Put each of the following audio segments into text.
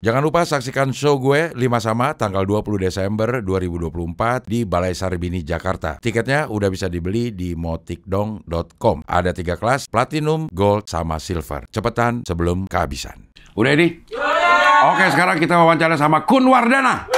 Jangan lupa saksikan show gue 5 Sama tanggal 20 Desember 2024 di Balai Sarbini, Jakarta. Tiketnya udah bisa dibeli di motikdong.com. Ada 3 kelas, Platinum, Gold, sama Silver. Cepetan sebelum kehabisan. Udah ini? Oke, sekarang kita wawancara sama Kun Wardana.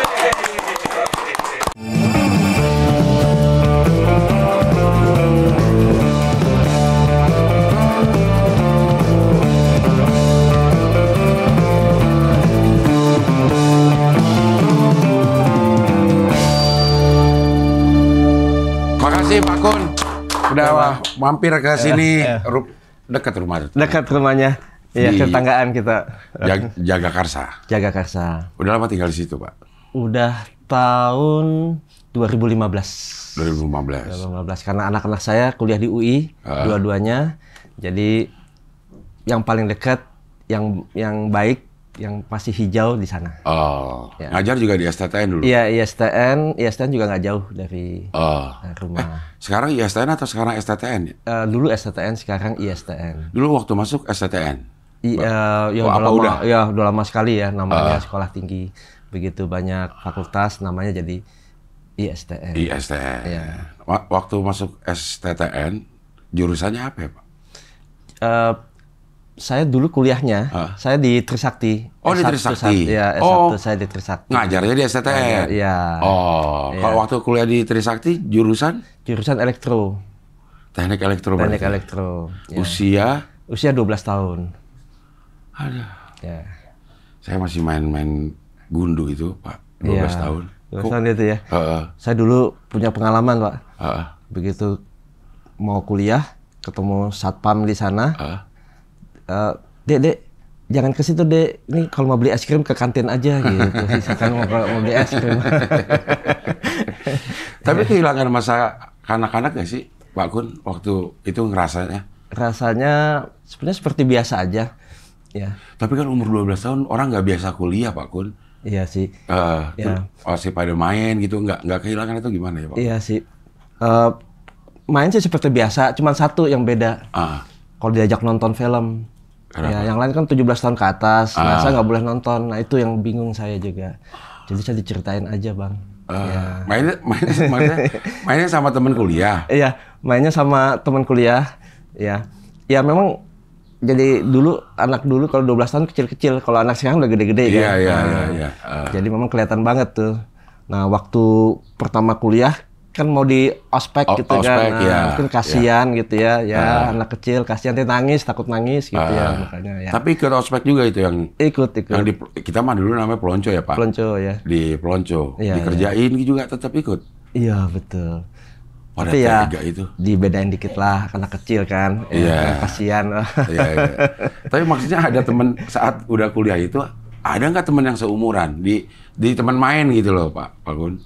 Makasih Pak Kun, udah mampir ke sini. Dekat rumah. Dekat rumahnya, iya, tetanggaan kita. Jagakarsa. Jagakarsa. Udah lama tinggal di situ, Pak? Udah tahun 2015. 2015. Karena anak-anak saya kuliah di UI, dua-duanya. Jadi yang paling dekat, yang baik, yang masih hijau di sana. Oh, ya. Ngajar juga di STTN dulu? Iya, ISTN juga nggak jauh dari rumah. Sekarang ISTN atau sekarang STTN? Dulu STTN, sekarang ISTN. Dulu waktu masuk STTN? Udah lama sekali ya, namanya sekolah tinggi. Begitu banyak fakultas, namanya jadi ISTN. ISTN. Ya. Waktu masuk STTN, jurusannya apa ya, Pak? Saya dulu kuliahnya, saya di Trisakti. Oh, di Trisakti? Iya, S1 saya di Trisakti. Ngajarnya di STTN? Iya. Oh, ya. Kalau waktu kuliah di Trisakti, jurusan? Jurusan elektro. Teknik elektro. Teknik elektro. Ya. Usia 12 tahun. Aduh. Ya. Saya masih main-main gundu itu, Pak. 12 tahun. 12 tahun itu ya? Saya dulu punya pengalaman, Pak. Begitu mau kuliah, ketemu satpam di sana. Dek, jangan ke situ, Dek. Ini kalau mau beli es krim ke kantin aja gitu. Misalkan mau beli es krim. Tapi kehilangan masa kanak-kanak nggak sih, Pak Kun, waktu itu ngerasanya? Rasanya sebenarnya seperti biasa aja. Ya. Tapi kan umur 12 tahun orang nggak biasa kuliah, Pak Kun. Iya sih. Masih pada main gitu, nggak kehilangan itu gimana ya, Pak? Iya sih. Main sih seperti biasa, cuma satu yang beda. Kalau diajak nonton film. Ya, yang lain kan 17 tahun ke atas, nah saya nggak boleh nonton. Nah itu yang bingung saya juga. Jadi saya diceritain aja, Bang. Mainnya sama teman kuliah? Iya, mainnya sama teman kuliah. Ya memang jadi anak dulu kalau 12 tahun kecil-kecil, kalau anak sekarang udah gede-gede kan. Iya. Jadi memang kelihatan banget tuh. Nah waktu pertama kuliah, kan mau di ospek gitu kan, mungkin kasihan gitu ya, anak kecil kasihan, takut nangis gitu ya, makanya ya. Tapi ikut ospek juga itu yang ikut. Yang kita mah dulu namanya pelonco ya, Pak. Pelonco ya. Di pelonco, dikerjain juga tetap ikut. Iya betul. Pada tapi ya itu dibedain dikit lah, anak kecil kan, kasihan. Iya. Tapi maksudnya ada teman saat udah kuliah itu, ada nggak teman yang seumuran di teman main gitu loh, Pak Kun?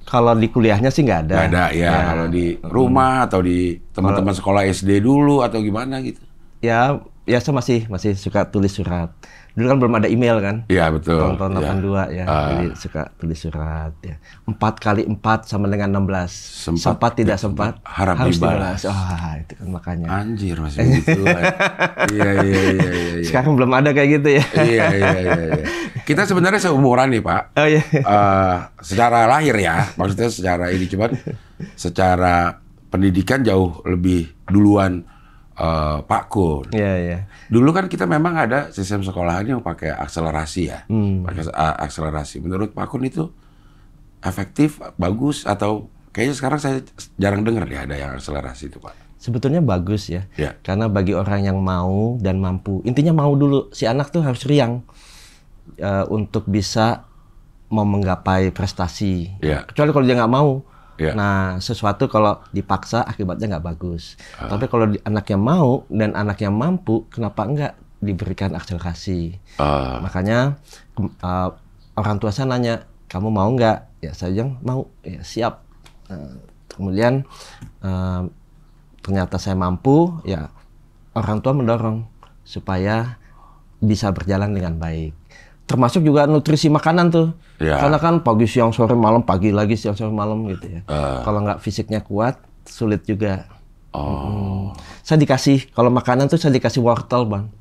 Kalau di kuliahnya sih nggak ada. Nggak ada ya. Kalau di rumah atau di teman-teman sekolah SD dulu atau gimana gitu? Ya saya masih suka tulis surat. Dulu kan belum ada email kan? Iya betul. Tahun 82 ya. Jadi suka tulis surat ya. 4 kali 4 sama dengan 16. Sempat tidak sempat harus dibalas. Itu kan makanya. Anjir masih gitu. Iya. Sekarang belum ada kayak gitu ya. Iya. Kita sebenarnya seumuran nih, Pak. Oh iya. Secara lahir ya, maksudnya secara ini, cuman secara pendidikan jauh lebih duluan Pak Kun. Iya. Dulu kan kita memang ada sistem sekolahan yang pakai akselerasi ya. Pakai akselerasi. Menurut Pak Kun itu efektif, bagus, atau kayaknya sekarang saya jarang dengar deh ada yang akselerasi itu, Pak. Sebetulnya bagus ya. Karena bagi orang yang mau dan mampu. Intinya mau dulu. Si anak tuh harus riang untuk bisa mau menggapai prestasi. Kecuali kalau dia nggak mau. Nah, sesuatu kalau dipaksa akibatnya nggak bagus. Tapi kalau anaknya mau dan anaknya mampu, kenapa nggak diberikan akselerasi? Makanya orang tua saya nanya, kamu mau nggak? Ya saya bilang mau, ya siap. Kemudian ternyata saya mampu, ya orang tua mendorong supaya bisa berjalan dengan baik. Termasuk juga nutrisi makanan tuh. Karena kan pagi, siang, sore, malam, pagi lagi, siang, sore, malam gitu ya. Kalau nggak fisiknya kuat, sulit juga. Saya dikasih, kalau makanan tuh saya dikasih wortel, Bang.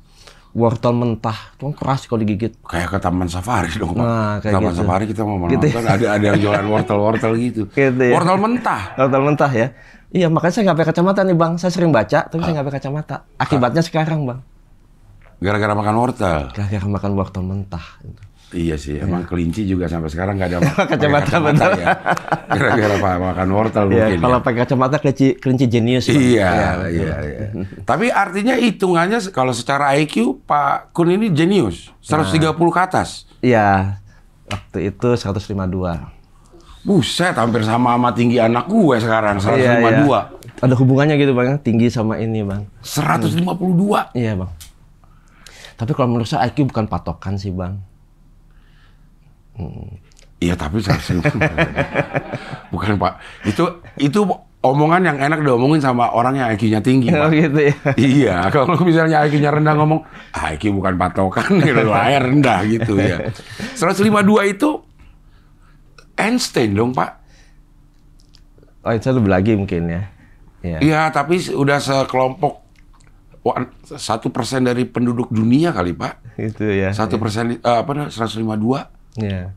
wortel mentah, itu keras kalau digigit. Kayak ke taman safari dong, Pak. Nah, kayak taman gitu. safari kita mau Gitu. menonton, ada yang jualan wortel-wortel gitu. Gitu ya. Wortel mentah. Wortel mentah ya. Iya, makanya saya nggak pakai kacamata nih Bang. Saya sering baca, tapi saya nggak pakai kacamata. Akibatnya sekarang Bang. Gara-gara makan wortel. Gara-gara makan wortel mentah. Iya sih, emang kelinci juga sampai sekarang nggak ada kacamata ya. Gara-gara makan wortel Ya, mungkin. kalau pakai kacamata kelinci jenius. Bang. Iya. Tapi artinya hitungannya kalau secara IQ Pak Kun ini jenius, 130 ke atas. Iya, waktu itu 152. Buset, hampir sama tinggi anak gue sekarang, 152. Iya. Ada hubungannya gitu Bang, tinggi sama ini Bang. 152. Iya Bang. Tapi kalau menurut saya IQ bukan patokan sih Bang. Iya tapi bukan Pak. Itu omongan yang enak diomongin sama orang yang IQ-nya tinggi. Pak. Gitu ya. Iya, kalau misalnya IQ-nya rendah ngomong, IQ bukan patokan, gitu, rendah gitu ya. 152 itu Einstein dong Pak. Oh, itu lebih lagi mungkin ya. Iya, tapi udah sekelompok 1% dari penduduk dunia kali Pak. Itu ya. 1%, 152. Ya.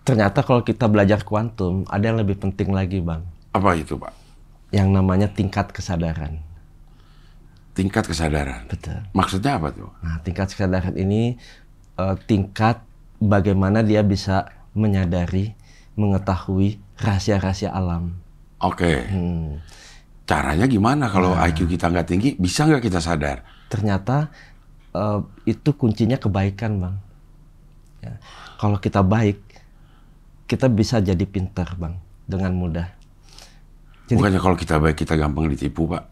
Ternyata kalau kita belajar kuantum, ada yang lebih penting lagi, Bang. Apa itu, Pak? Yang namanya tingkat kesadaran. Tingkat kesadaran? Betul. Maksudnya apa tuh? Nah, tingkat kesadaran ini tingkat bagaimana dia bisa menyadari, mengetahui rahasia-rahasia alam. Oke. Caranya gimana kalau IQ kita nggak tinggi, bisa nggak kita sadar? Ternyata itu kuncinya kebaikan, Bang. Ya. Kalau kita baik, kita bisa jadi pintar, Bang, dengan mudah. Jadi, bukannya kalau kita baik, kita gampang ditipu, Pak?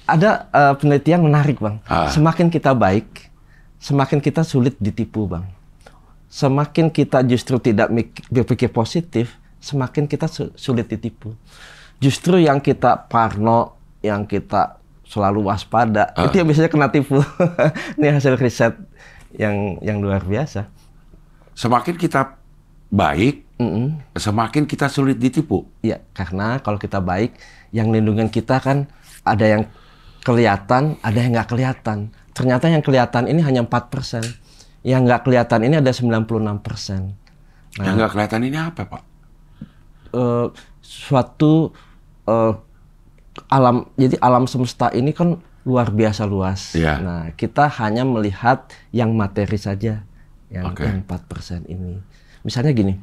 Ada penelitian menarik, Bang. Semakin kita baik, semakin kita sulit ditipu, Bang. Semakin kita justru tidak berpikir positif, semakin kita sulit ditipu. Justru yang kita parno, yang kita selalu waspada, itu yang biasanya kena tipu. Ini hasil riset yang luar biasa. Semakin kita baik, semakin kita sulit ditipu. Iya, karena kalau kita baik, yang lindungan kita kan ada yang kelihatan, ada yang nggak kelihatan. Ternyata yang kelihatan ini hanya 4%. Yang nggak kelihatan ini ada 96%. Nah, yang nggak kelihatan ini apa, Pak? Suatu alam, jadi alam semesta ini kan luar biasa luas. Yeah. Nah, kita hanya melihat yang materi saja, yang 4% ini. Misalnya gini,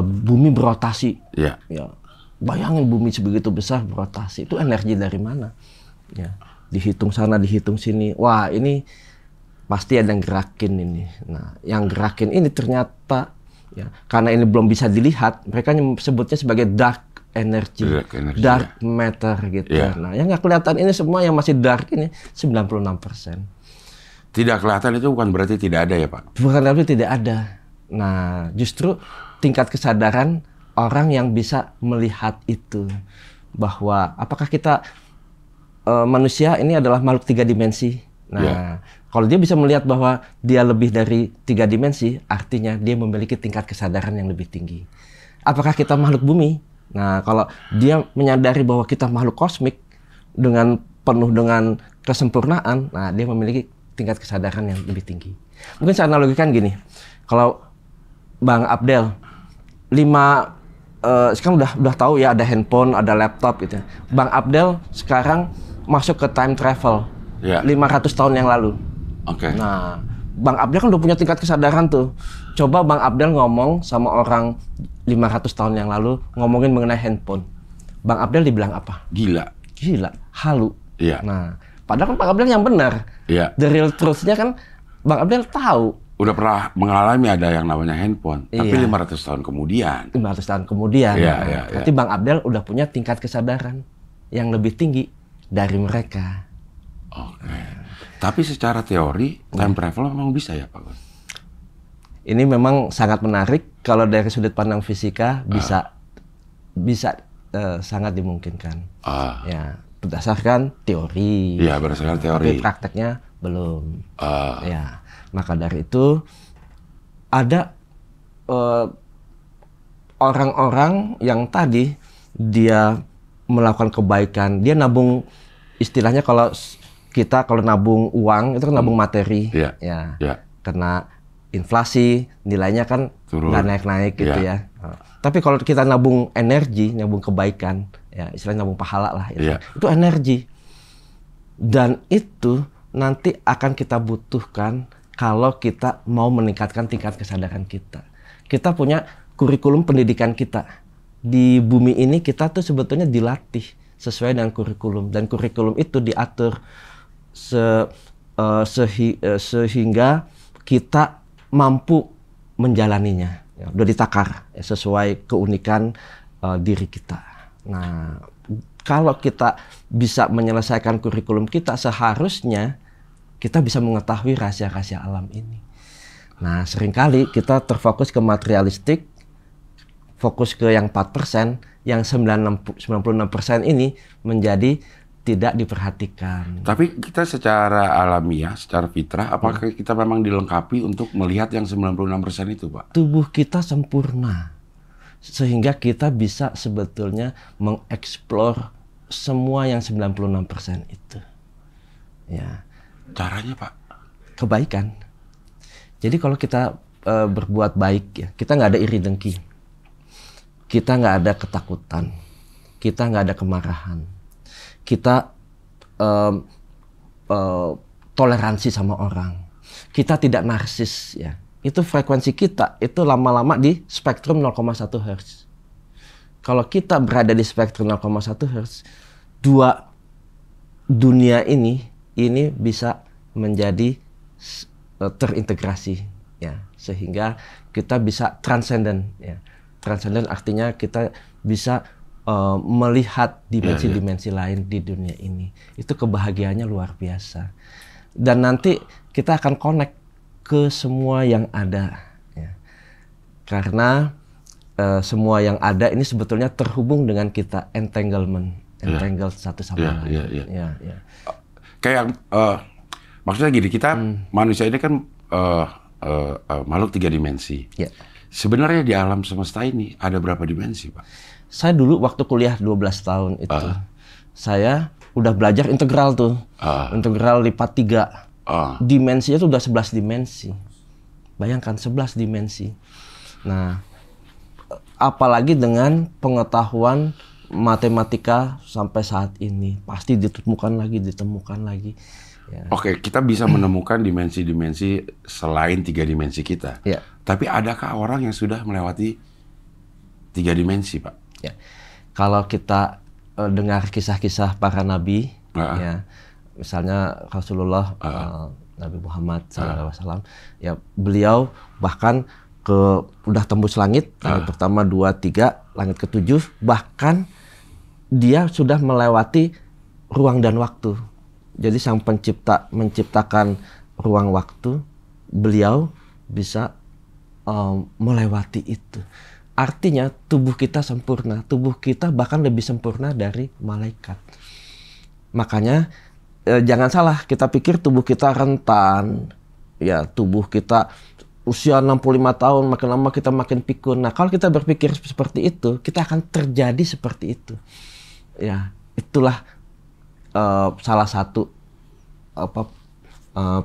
bumi berotasi. Yeah. Ya, bayangin bumi sebegitu besar berotasi, itu energi dari mana? Ya, dihitung sana, dihitung sini. Wah, ini pasti ada yang gerakin ini. Nah, yang gerakin ini ternyata, ya, karena ini belum bisa dilihat, mereka sebutnya sebagai dark energy, dark matter gitu. Yeah. Nah, yang nggak kelihatan ini semua yang masih dark ini 96%. Tidak kelihatan itu bukan berarti tidak ada ya, Pak? Bukan berarti tidak ada. Nah, justru tingkat kesadaran orang yang bisa melihat itu, bahwa apakah kita manusia ini adalah makhluk 3 dimensi. Nah, kalau dia bisa melihat bahwa dia lebih dari 3 dimensi, artinya dia memiliki tingkat kesadaran yang lebih tinggi. Apakah kita makhluk bumi? Nah, kalau dia menyadari bahwa kita makhluk kosmik dengan penuh dengan kesempurnaan, nah dia memiliki tingkat kesadaran yang lebih tinggi. Mungkin saya analogikan gini, kalau Bang Abdel, sekarang udah tahu ya ada handphone, ada laptop gitu. Bang Abdel sekarang masuk ke time travel 500 tahun yang lalu. Nah, Bang Abdel kan udah punya tingkat kesadaran tuh. Coba Bang Abdel ngomong sama orang 500 tahun yang lalu, ngomongin mengenai handphone. Bang Abdel dibilang apa? Gila. Gila, halu. Iya. Nah, padahal kan Bang Abdel yang benar. Iya. The real truth-nya kan Bang Abdel tahu. Udah pernah mengalami ada yang namanya handphone. Tapi 500 tahun kemudian. 500 tahun kemudian. Iya. Berarti Bang Abdel udah punya tingkat kesadaran yang lebih tinggi dari mereka. Oke. Tapi secara teori, time travel memang bisa ya, Pak? Ini memang sangat menarik. Kalau dari sudut pandang fisika, bisa sangat dimungkinkan. Ya, berdasarkan teori. Iya, berdasarkan teori. Tapi prakteknya belum. Ya, maka dari itu ada orang-orang yang tadi dia melakukan kebaikan, dia nabung, istilahnya kalau kita kalau nabung uang itu kan nabung materi, ya. Karena inflasi nilainya kan nggak naik-naik gitu ya. Tapi kalau kita nabung energi, nabung kebaikan, ya istilahnya nabung pahala lah, itu energi. Dan itu nanti akan kita butuhkan kalau kita mau meningkatkan tingkat kesadaran kita. Kita punya kurikulum pendidikan kita. Di bumi ini kita tuh sebetulnya dilatih sesuai dengan kurikulum. Dan kurikulum itu diatur sehingga kita mampu menjalaninya. Ya, udah ditakar ya, sesuai keunikan diri kita. Nah, kalau kita bisa menyelesaikan kurikulum kita, seharusnya kita bisa mengetahui rahasia-rahasia alam ini. Nah, seringkali kita terfokus ke materialistik, fokus ke yang 4%, yang 96% ini menjadi tidak diperhatikan. Tapi kita secara alamiah, secara fitrah, apakah kita memang dilengkapi untuk melihat yang 96% itu, Pak? Tubuh kita sempurna, sehingga kita bisa sebetulnya mengeksplor semua yang 96% itu. Ya. Caranya, Pak? Kebaikan. Jadi kalau kita berbuat baik, ya, kita nggak ada iri dengki, kita nggak ada ketakutan, kita nggak ada kemarahan, kita toleransi sama orang, kita tidak narsis, ya. Itu frekuensi kita itu lama-lama di spektrum 0,1 Hz. Kalau kita berada di spektrum 0,1 Hz, dua dunia ini bisa menjadi terintegrasi, ya, sehingga kita bisa transenden, ya. Transenden artinya kita bisa melihat dimensi-dimensi lain di dunia ini. Itu kebahagiaannya luar biasa. Dan nanti kita akan connect ke semua yang ada, ya. Karena semua yang ada ini sebetulnya terhubung dengan kita, entangled satu sama lain. Kayak maksudnya gini, kita manusia ini kan makhluk 3 dimensi. Sebenarnya di alam semesta ini ada berapa dimensi, Pak? Saya dulu waktu kuliah 12 tahun itu, saya udah belajar integral tuh, integral lipat 3. Dimensinya tuh udah 11 dimensi. Bayangkan 11 dimensi. Nah, apalagi dengan pengetahuan matematika sampai saat ini, pasti ditemukan lagi. Ya. Oke, kita bisa menemukan dimensi-dimensi selain 3 dimensi kita. Ya. Tapi adakah orang yang sudah melewati 3 dimensi, Pak? Ya. Kalau kita dengar kisah-kisah para nabi, ya, misalnya Rasulullah, Nabi Muhammad SAW, ya, beliau bahkan udah tembus langit, langit pertama, 2, 3, langit ke-7, bahkan dia sudah melewati ruang dan waktu. Jadi sang pencipta menciptakan ruang waktu, beliau bisa melewati itu. Artinya tubuh kita sempurna, tubuh kita bahkan lebih sempurna dari malaikat. Makanya jangan salah, kita pikir tubuh kita rentan, ya, tubuh kita usia 65 tahun, makin lama kita makin pikun. Nah, kalau kita berpikir seperti itu, kita akan terjadi seperti itu. Ya, itulah salah satu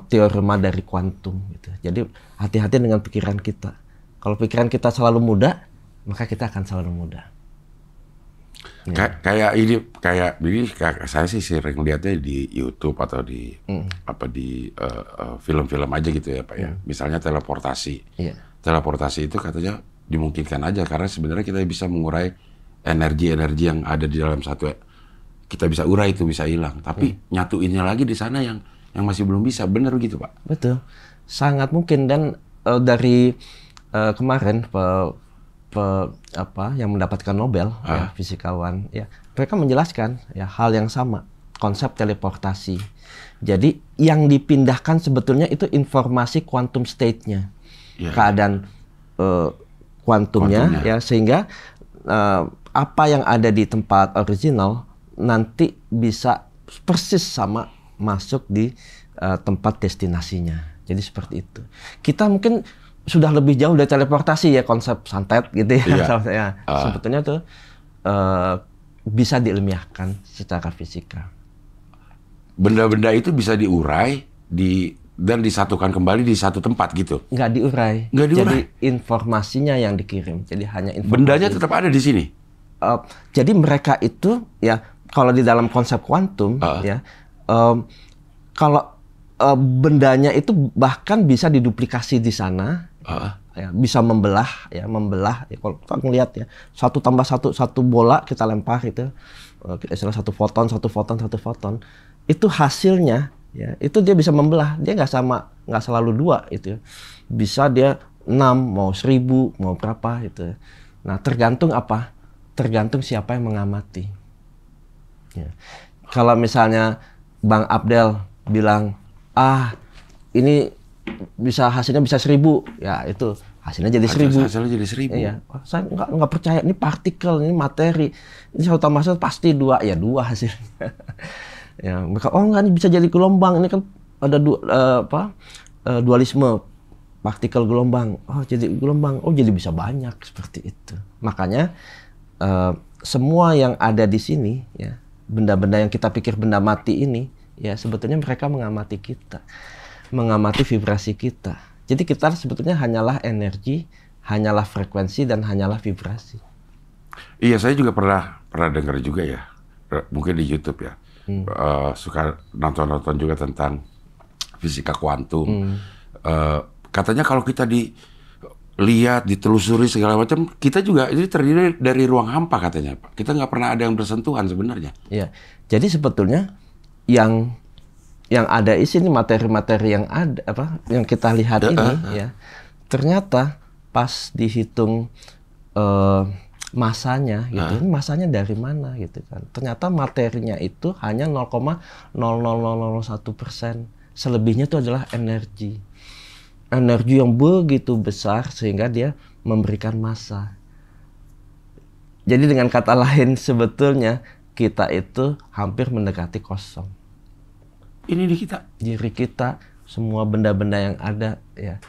teorema dari kuantum gitu. Jadi hati-hati dengan pikiran kita. Kalau pikiran kita selalu muda, maka kita akan selalu muda. Ya. Kayak saya sih sering lihatnya di YouTube atau di film-film aja gitu ya, Pak, ya. Misalnya teleportasi. Teleportasi itu katanya dimungkinkan aja karena sebenarnya kita bisa mengurai energi-energi yang ada di dalam satu, kita bisa urai, itu bisa hilang. Tapi nyatuinnya lagi di sana yang masih belum bisa. Benar gitu, Pak? Betul. Sangat mungkin. Dan dari kemarin yang mendapatkan Nobel, ya, fisikawan, ya, mereka menjelaskan ya hal yang sama, konsep teleportasi. Jadi yang dipindahkan sebetulnya itu informasi quantum state-nya, keadaan kuantumnya, ya, sehingga apa yang ada di tempat original nanti bisa persis sama masuk di tempat destinasinya. Jadi seperti itu. Kita mungkin sudah lebih jauh dari teleportasi, ya, konsep santet gitu ya. Sebetulnya tuh bisa diilmiahkan secara fisika. benda-benda itu bisa diurai dan disatukan kembali di satu tempat gitu. Nggak diurai. Nggak diurai. Jadi informasinya yang dikirim. Jadi hanya informasi. Bendanya tetap ada di sini. Jadi mereka itu ya kalau di dalam konsep kuantum ya kalau bendanya itu bahkan bisa diduplikasi di sana. Ya, bisa membelah ya kalau kita ngelihat ya 1+1 satu bola kita lempar itu istilah satu foton itu hasilnya ya itu dia bisa membelah, dia nggak selalu 2 itu bisa dia 6 mau 1000 mau berapa itu. Nah tergantung siapa yang mengamati ya. Kalau misalnya Bang Abdel bilang ini hasilnya bisa 1000, ya itu hasilnya jadi 1000. Hasilnya jadi 1000. Iya, saya nggak percaya ini partikel, ini materi, ini 1+1 pasti 2, ya 2 hasilnya. Ya, mereka enggak, ini bisa jadi gelombang, ini kan ada dualisme partikel gelombang. Oh jadi gelombang, oh jadi bisa banyak seperti itu. Makanya semua yang ada di sini ya benda-benda yang kita pikir benda mati ini ya sebetulnya mereka mengamati kita. Mengamati vibrasi kita. Jadi kita sebetulnya hanyalah energi, hanyalah frekuensi, dan hanyalah vibrasi. Iya, saya juga pernah dengar juga ya, mungkin di YouTube ya, suka nonton juga tentang fisika kuantum. Katanya kalau kita dilihat, ditelusuri segala macam, kita juga ini terdiri dari ruang hampa katanya, Pak. Kita nggak pernah ada yang bersentuhan sebenarnya. Iya, jadi sebetulnya yang ada di sini materi-materi yang ada yang kita lihat ini ya ternyata pas dihitung masanya gitu ini masanya dari mana gitu kan ternyata materinya itu hanya 0,00001%, selebihnya itu adalah energi yang begitu besar sehingga dia memberikan massa. Jadi dengan kata lain sebetulnya kita itu hampir mendekati kosong. Ini di kita, diri kita, semua benda-benda yang ada ya.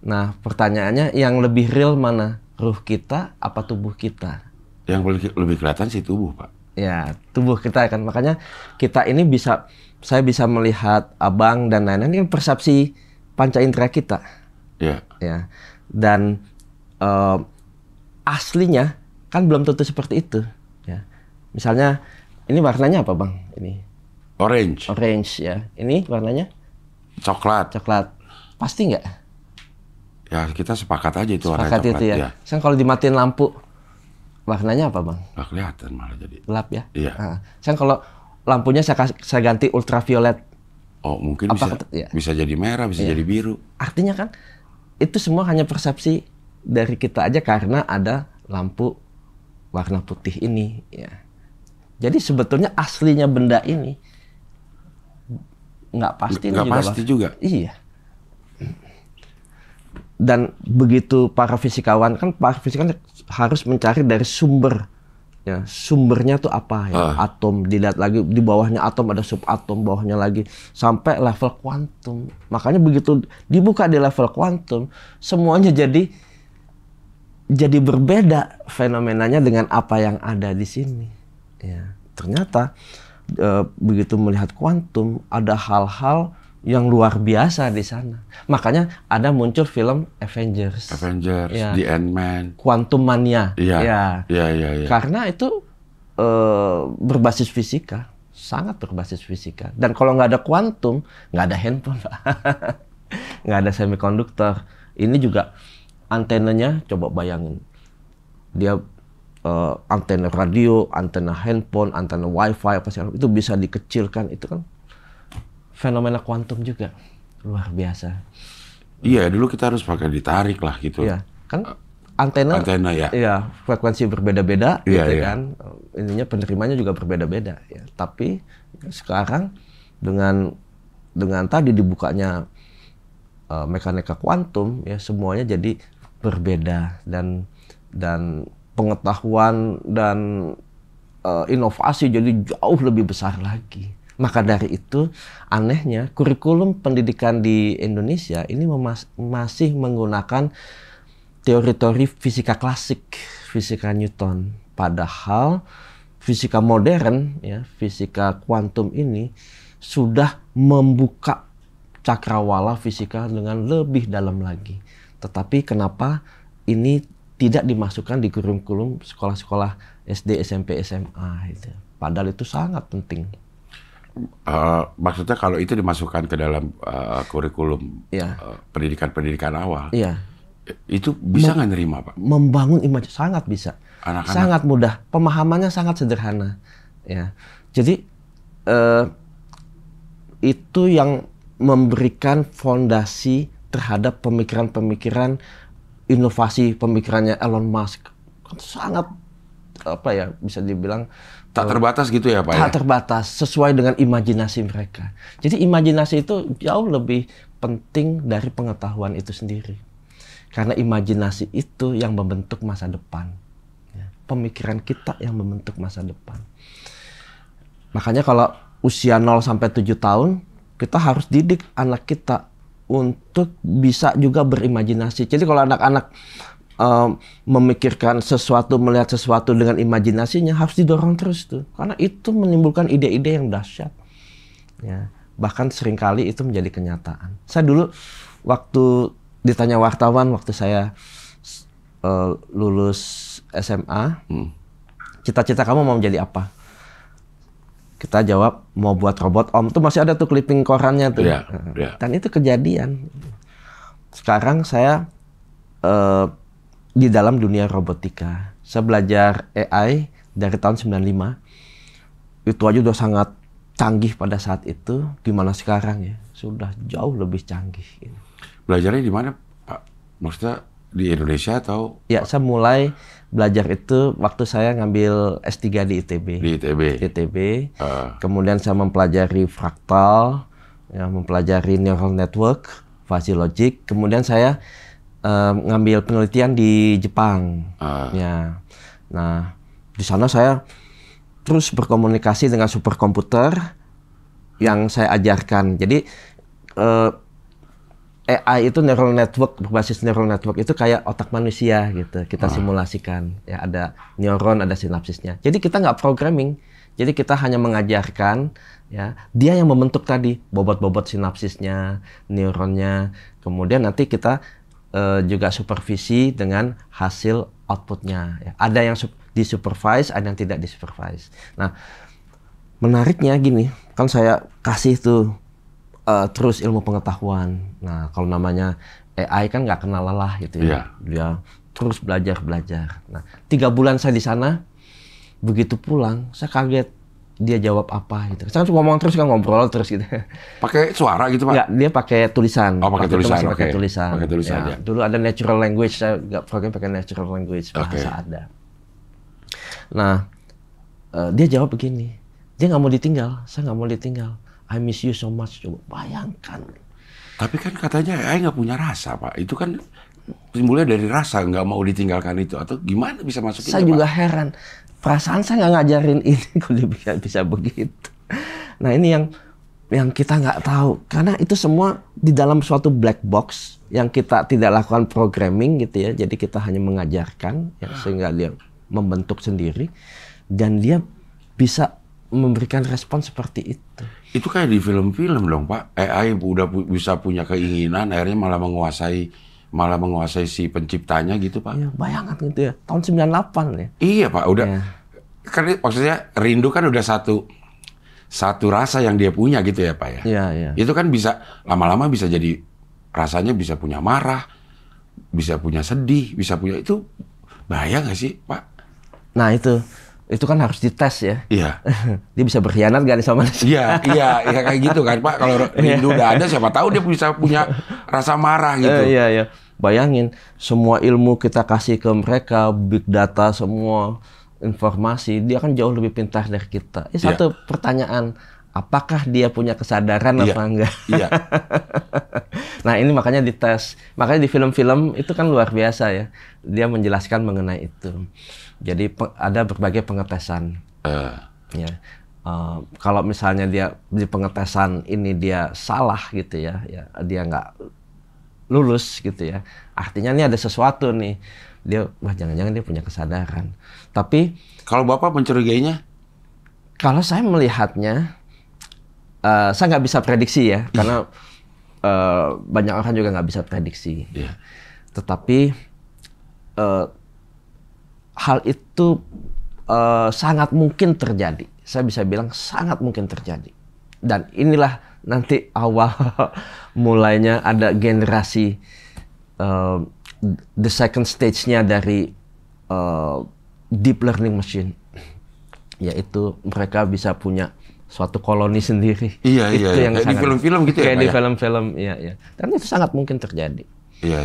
Nah pertanyaannya yang lebih real mana, ruh kita apa tubuh kita? Yang lebih kelihatan sih tubuh, Pak. Ya tubuh kita kan, makanya kita ini saya bisa melihat abang dan lain-lain, ini persepsi panca indera kita. Ya. Ya dan aslinya kan belum tentu seperti itu. Ya misalnya ini warnanya apa bang? Ini Orange ya. Ini warnanya? Coklat. Pasti nggak? Ya kita sepakat aja itu warna coklat. Itu ya. Kan kalau dimatiin lampu, warnanya apa bang? Nggak kelihatan malah jadi. Gelap ya? Iya. Kan kalau lampunya saya ganti ultraviolet. Oh mungkin bisa jadi merah, bisa jadi biru. Artinya kan itu semua hanya persepsi dari kita aja karena ada lampu warna putih ini. Ya. Jadi sebetulnya aslinya benda ini nggak pasti juga. Iya. Dan begitu para fisikawan harus mencari dari sumber ya, sumbernya tuh apa ya, atom, dilihat lagi di bawahnya atom ada subatom, bawahnya lagi sampai level kuantum. Makanya begitu dibuka di level kuantum semuanya jadi berbeda fenomenanya dengan apa yang ada di sini ya. Ternyata begitu melihat kuantum ada hal-hal yang luar biasa di sana. Makanya ada muncul film Avengers, ya. The Ant-Man, Quantum Mania. Ya. Karena itu berbasis fisika, sangat berbasis fisika. Dan kalau nggak ada kuantum, nggak ada handphone, nggak ada semikonduktor. Ini juga antenanya, coba bayangin, dia antena radio, antena handphone, antena wifi apa segala itu bisa dikecilkan, itu kan fenomena kuantum juga luar biasa. Iya, dulu kita harus pakai ditarik lah gitu. Iya, kan antena ya. Iya, frekuensi berbeda-beda gitu kan. Ininya penerimanya juga berbeda-beda ya. Tapi sekarang dengan tadi dibukanya mekanika kuantum ya semuanya jadi berbeda dan pengetahuan dan inovasi jadi jauh lebih besar lagi. Maka dari itu anehnya kurikulum pendidikan di Indonesia ini masih menggunakan teori-teori fisika klasik, fisika Newton. Padahal fisika modern ya, fisika kuantum ini sudah membuka cakrawala fisika dengan lebih dalam lagi. Tetapi kenapa ini tidak dimasukkan di kurikulum sekolah-sekolah SD, SMP, SMA itu. Padahal itu sangat penting. Maksudnya kalau itu dimasukkan ke dalam kurikulum pendidikan awal, itu bisa nggak nerima, Pak? Membangun image sangat bisa, anak-anak. Sangat mudah, pemahamannya sangat sederhana. Ya, jadi itu yang memberikan fondasi terhadap pemikiran-pemikiran inovasi pemikirannya Elon Musk. Sangat bisa dibilang tak terbatas gitu ya, Pak? Tak terbatas, sesuai dengan imajinasi mereka. Jadi imajinasi itu jauh lebih penting dari pengetahuan itu sendiri. Karena imajinasi itu yang membentuk masa depan. Pemikiran kita yang membentuk masa depan. Makanya kalau usia 0 sampai 7 tahun, kita harus didik anak kita untuk bisa juga berimajinasi. Jadi kalau anak-anak memikirkan sesuatu, melihat sesuatu dengan imajinasinya, harus didorong terus tuh. Karena itu menimbulkan ide-ide yang dahsyat. Ya, bahkan seringkali itu menjadi kenyataan. Saya dulu waktu ditanya wartawan, waktu saya lulus SMA, cita-cita kamu mau menjadi apa? Kita jawab, mau buat robot om. Itu masih ada tuh clipping korannya tuh. Dan itu kejadian. Sekarang saya di dalam dunia robotika. Saya belajar AI dari tahun 95. Itu aja udah sangat canggih pada saat itu. Gimana sekarang ya? Sudah jauh lebih canggih. Belajarnya di mana, Pak? Maksudnya di Indonesia atau? Ya, saya mulai belajar itu waktu saya ngambil S3 di ITB. Di ITB. Kemudian saya mempelajari fraktal, mempelajari neural network, fuzzy logic. Kemudian saya ngambil penelitian di Jepang. Ya. Nah, di sana saya terus berkomunikasi dengan superkomputer yang saya ajarkan. Jadi AI itu neural network, berbasis neural network itu kayak otak manusia gitu. Kita simulasikan, ya ada neuron, ada sinapsisnya. Jadi kita nggak programming, jadi kita hanya mengajarkan, ya dia yang membentuk tadi bobot-bobot sinapsisnya, neuronnya. Kemudian nanti kita juga supervisi dengan hasil outputnya. Ya. Ada yang disupervise, ada yang tidak disupervise. Nah, menariknya gini, kan saya kasih tuh terus ilmu pengetahuan. Nah, kalau namanya AI kan nggak kenal lelah gitu ya. Dia terus belajar. Nah, 3 bulan saya di sana, begitu pulang, saya kaget dia jawab apa gitu. Saya ngomong terus kan, ngobrol terus gitu. Pakai suara gitu, Pak? Ya, dia pakai tulisan. Oh, pakai tulisan. Pakai tulisan. Pakai tulisan ya. Dulu ada natural language, saya nggak program pakai natural language, bahasa ada. Nah, dia jawab begini. Dia nggak mau ditinggal. Saya nggak mau ditinggal. I miss you so much. Coba bayangkan. Tapi kan katanya AI nggak punya rasa, Pak. Itu kan timbulnya dari rasa, nggak mau ditinggalkan itu. Atau gimana bisa masukin? Saya juga heran. Perasaan saya nggak ngajarin ini, kok dia bisa begitu. Nah, ini yang kita nggak tahu. Karena itu semua di dalam suatu black box yang kita tidak lakukan programming gitu ya. Jadi kita hanya mengajarkan, ya, sehingga dia membentuk sendiri. Dan dia bisa memberikan respon seperti itu. Itu kayak di film-film dong, Pak. AI udah bisa punya keinginan, akhirnya malah menguasai si penciptanya gitu, Pak. Iya, bayangkan gitu ya. Tahun 98 ya. Iya, Pak. Udah. Ya. Kan maksudnya rindu kan udah satu rasa yang dia punya gitu ya, Pak ya. Iya, iya. Itu kan bisa lama-lama bisa jadi rasanya bisa punya marah, bisa punya sedih, bisa punya itu bahaya nggak sih, Pak? Nah, itu kan harus dites ya. Iya. Dia bisa berkhianat gak nih sama dia? Iya kayak gitu kan, Pak. Kalau rindu udah ada, siapa tahu dia bisa punya rasa marah gitu. Iya. Bayangin, semua ilmu kita kasih ke mereka, big data, semua informasi, dia kan jauh lebih pintar dari kita. Satu pertanyaan, apakah dia punya kesadaran apa enggak? Iya. Nah, ini makanya dites. Makanya di film-film itu kan luar biasa ya. Dia menjelaskan mengenai itu. Jadi ada berbagai pengetesan. Ya. Kalau misalnya dia di pengetesan ini dia salah gitu ya, dia nggak lulus gitu ya. Artinya ini ada sesuatu nih. Dia, wah jangan-jangan dia punya kesadaran. Tapi kalau Bapak mencurigainya? Kalau saya melihatnya Saya nggak bisa prediksi ya, karena banyak orang juga nggak bisa prediksi. Yeah. Tetapi hal itu sangat mungkin terjadi. Saya bisa bilang sangat mungkin terjadi. Dan inilah nanti awal mulainya ada generasi the second stage-nya dari deep learning machine, yaitu mereka bisa punya suatu koloni sendiri. Iya, itu iya. Yang kayak di film-film gitu ya. Kayak di film-film, iya. Dan itu sangat mungkin terjadi. Iya.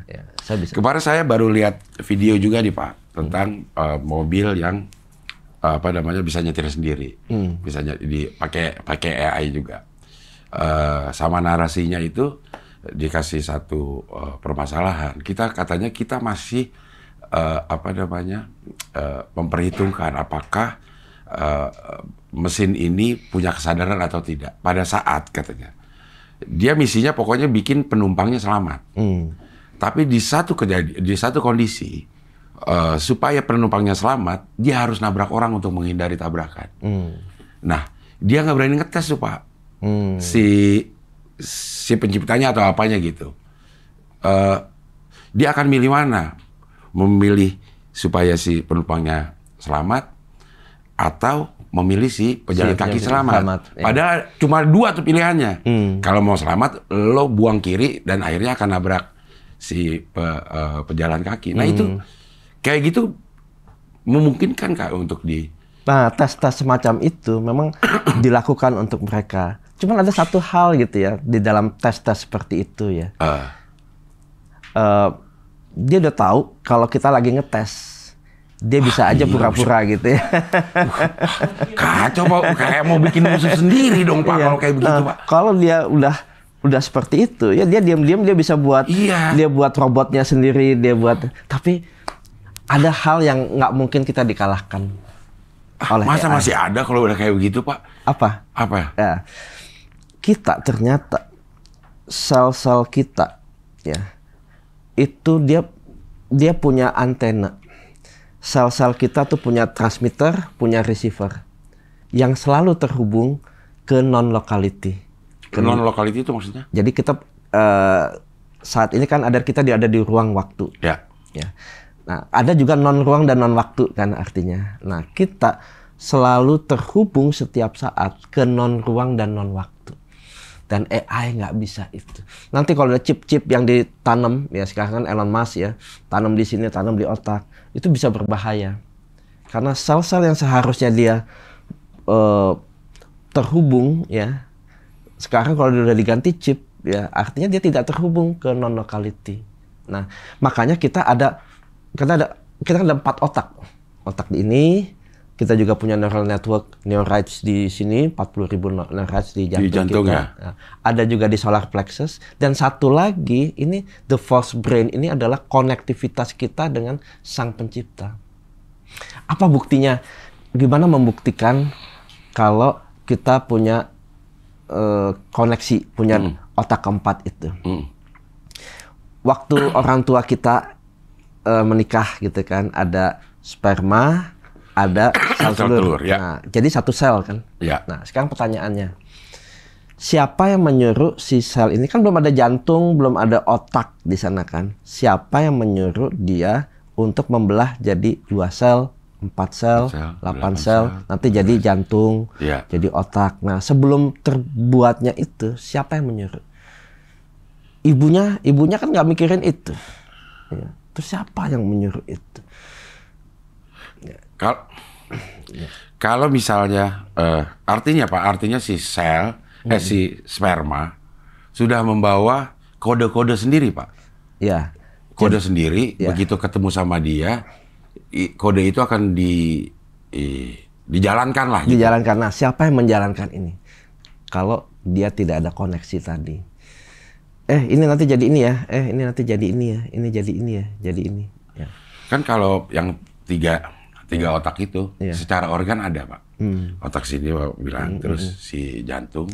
Ya, saya bisa. Kemarin saya baru lihat video juga nih Pak tentang mobil yang bisa nyetir sendiri, bisa pakai AI juga. Sama narasinya itu dikasih satu permasalahan. Katanya kita masih memperhitungkan apakah mesin ini punya kesadaran atau tidak pada saat katanya. Dia misinya pokoknya bikin penumpangnya selamat. Tapi di satu kondisi supaya penumpangnya selamat, dia harus nabrak orang untuk menghindari tabrakan. Nah, dia nggak berani ngetes tuh Pak. Si penciptanya atau apanya gitu. Dia akan milih mana? Memilih supaya si penumpangnya selamat atau memilih si pejalan kaki selamat. Ya. Padahal cuma 2 tuh pilihannya. Kalau mau selamat, lo buang kiri dan akhirnya akan nabrak si pejalan kaki. Nah itu kayak gitu memungkinkan Kak untuk Nah, tes-tes semacam itu memang dilakukan untuk mereka. Cuman ada satu hal gitu ya di dalam tes-tes seperti itu ya. Dia udah tahu kalau kita lagi ngetes. Dia bisa aja pura-pura gitu ya. Kacau Pak, kayak mau bikin musuh sendiri dong Pak kalau kayak begitu Pak. Kalau dia udah seperti itu ya, dia diam-diam dia bisa buat dia buat robotnya sendiri, tapi ada hal yang nggak mungkin kita dikalahkan oleh masa AI. masih ada kalau udah kayak begitu Pak? Apa? Ya, kita ternyata sel-sel kita ya itu dia punya antena. Sel-sel kita tuh punya transmitter, punya receiver yang selalu terhubung ke non-locality. Non-locality itu maksudnya? Jadi kita saat ini kan kita ada di ruang waktu. Ya. Nah, ada juga non-ruang dan non-waktu kan artinya. Nah, kita selalu terhubung setiap saat ke non-ruang dan non-waktu. Dan AI nggak bisa itu. Nanti kalau ada chip-chip yang ditanam, ya sekarang kan Elon Musk ya, tanam di sini, tanam di otak, itu bisa berbahaya. Karena sel-sel yang seharusnya dia terhubung ya, sekarang kalau udah diganti chip ya, artinya dia tidak terhubung ke non-locality. Nah, makanya kita ada 4 otak. Otak ini, kita juga punya neural network neurites di sini, 40.000 neurites di jantung kita. Ya? Nah, ada juga di solar plexus. Dan satu lagi, ini the fourth brain, ini adalah konektivitas kita dengan sang pencipta. Apa buktinya? Gimana membuktikan kalau kita punya koneksi, punya otak keempat itu? Waktu orang tua kita menikah gitu kan, ada sperma, ada sel telur. Ya. Nah, jadi satu sel kan. Ya. Nah, sekarang pertanyaannya, siapa yang menyuruh si sel ini, kan belum ada jantung, belum ada otak di sana kan? Siapa yang menyuruh dia untuk membelah jadi 2 sel, 4 sel, 8 sel, nanti jadi jantung, jadi otak. Nah, sebelum terbuatnya itu, siapa yang menyuruh? Ibunya kan nggak mikirin itu. Ya. Terus siapa yang menyuruh itu? Kalau misalnya artinya si sel si sperma sudah membawa kode-kode sendiri Pak. Ya. Kode sendiri begitu ketemu sama dia, kode itu akan dijalankan lah. Gitu. Dijalankan. Nah, siapa yang menjalankan ini? Kalau dia tidak ada koneksi tadi. Ini nanti jadi ini ya. Ini nanti jadi ini ya. Ini jadi ini ya. Jadi ini. Ya. Kan kalau yang tiga otak itu secara organ ada Pak. Otak sini bilang, terus si jantung,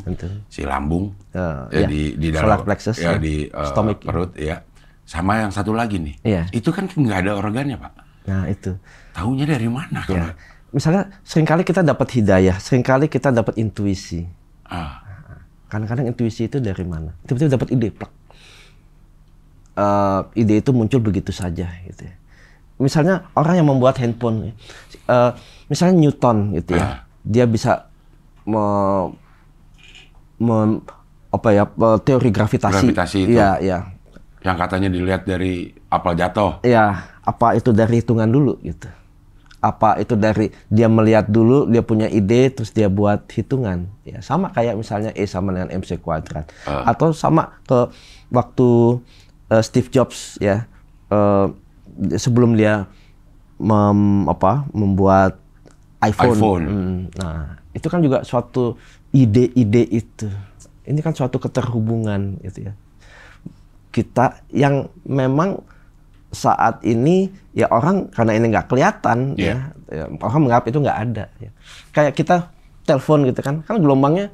si lambung, di dalam solar plexus, di perut ya. Sama yang satu lagi nih. Itu kan nggak ada organnya Pak. Nah itu. Taunya dari mana? Misalnya seringkali kita dapat hidayah, seringkali kita dapat intuisi. Kadang-kadang intuisi itu dari mana? Tiba-tiba dapat ide, plak. Ide itu muncul begitu saja, gitu ya. Misalnya orang yang membuat handphone, misalnya Newton, gitu ya, dia bisa teori gravitasi itu. Iya. Yang katanya dilihat dari apel jatuh. Iya, apa itu dari hitungan dulu gitu. Apa itu dari dia melihat dulu, dia punya ide, terus dia buat hitungan. Ya, sama kayak misalnya E sama dengan MC kuadrat. Atau sama ke waktu Steve Jobs ya, sebelum dia membuat iPhone. Nah, itu kan juga suatu ide-ide itu. Ini kan suatu keterhubungan gitu ya. Kita yang memang saat ini ya orang karena ini nggak kelihatan ya, orang menganggap itu nggak ada. Ya. Kayak kita telepon gitu kan gelombangnya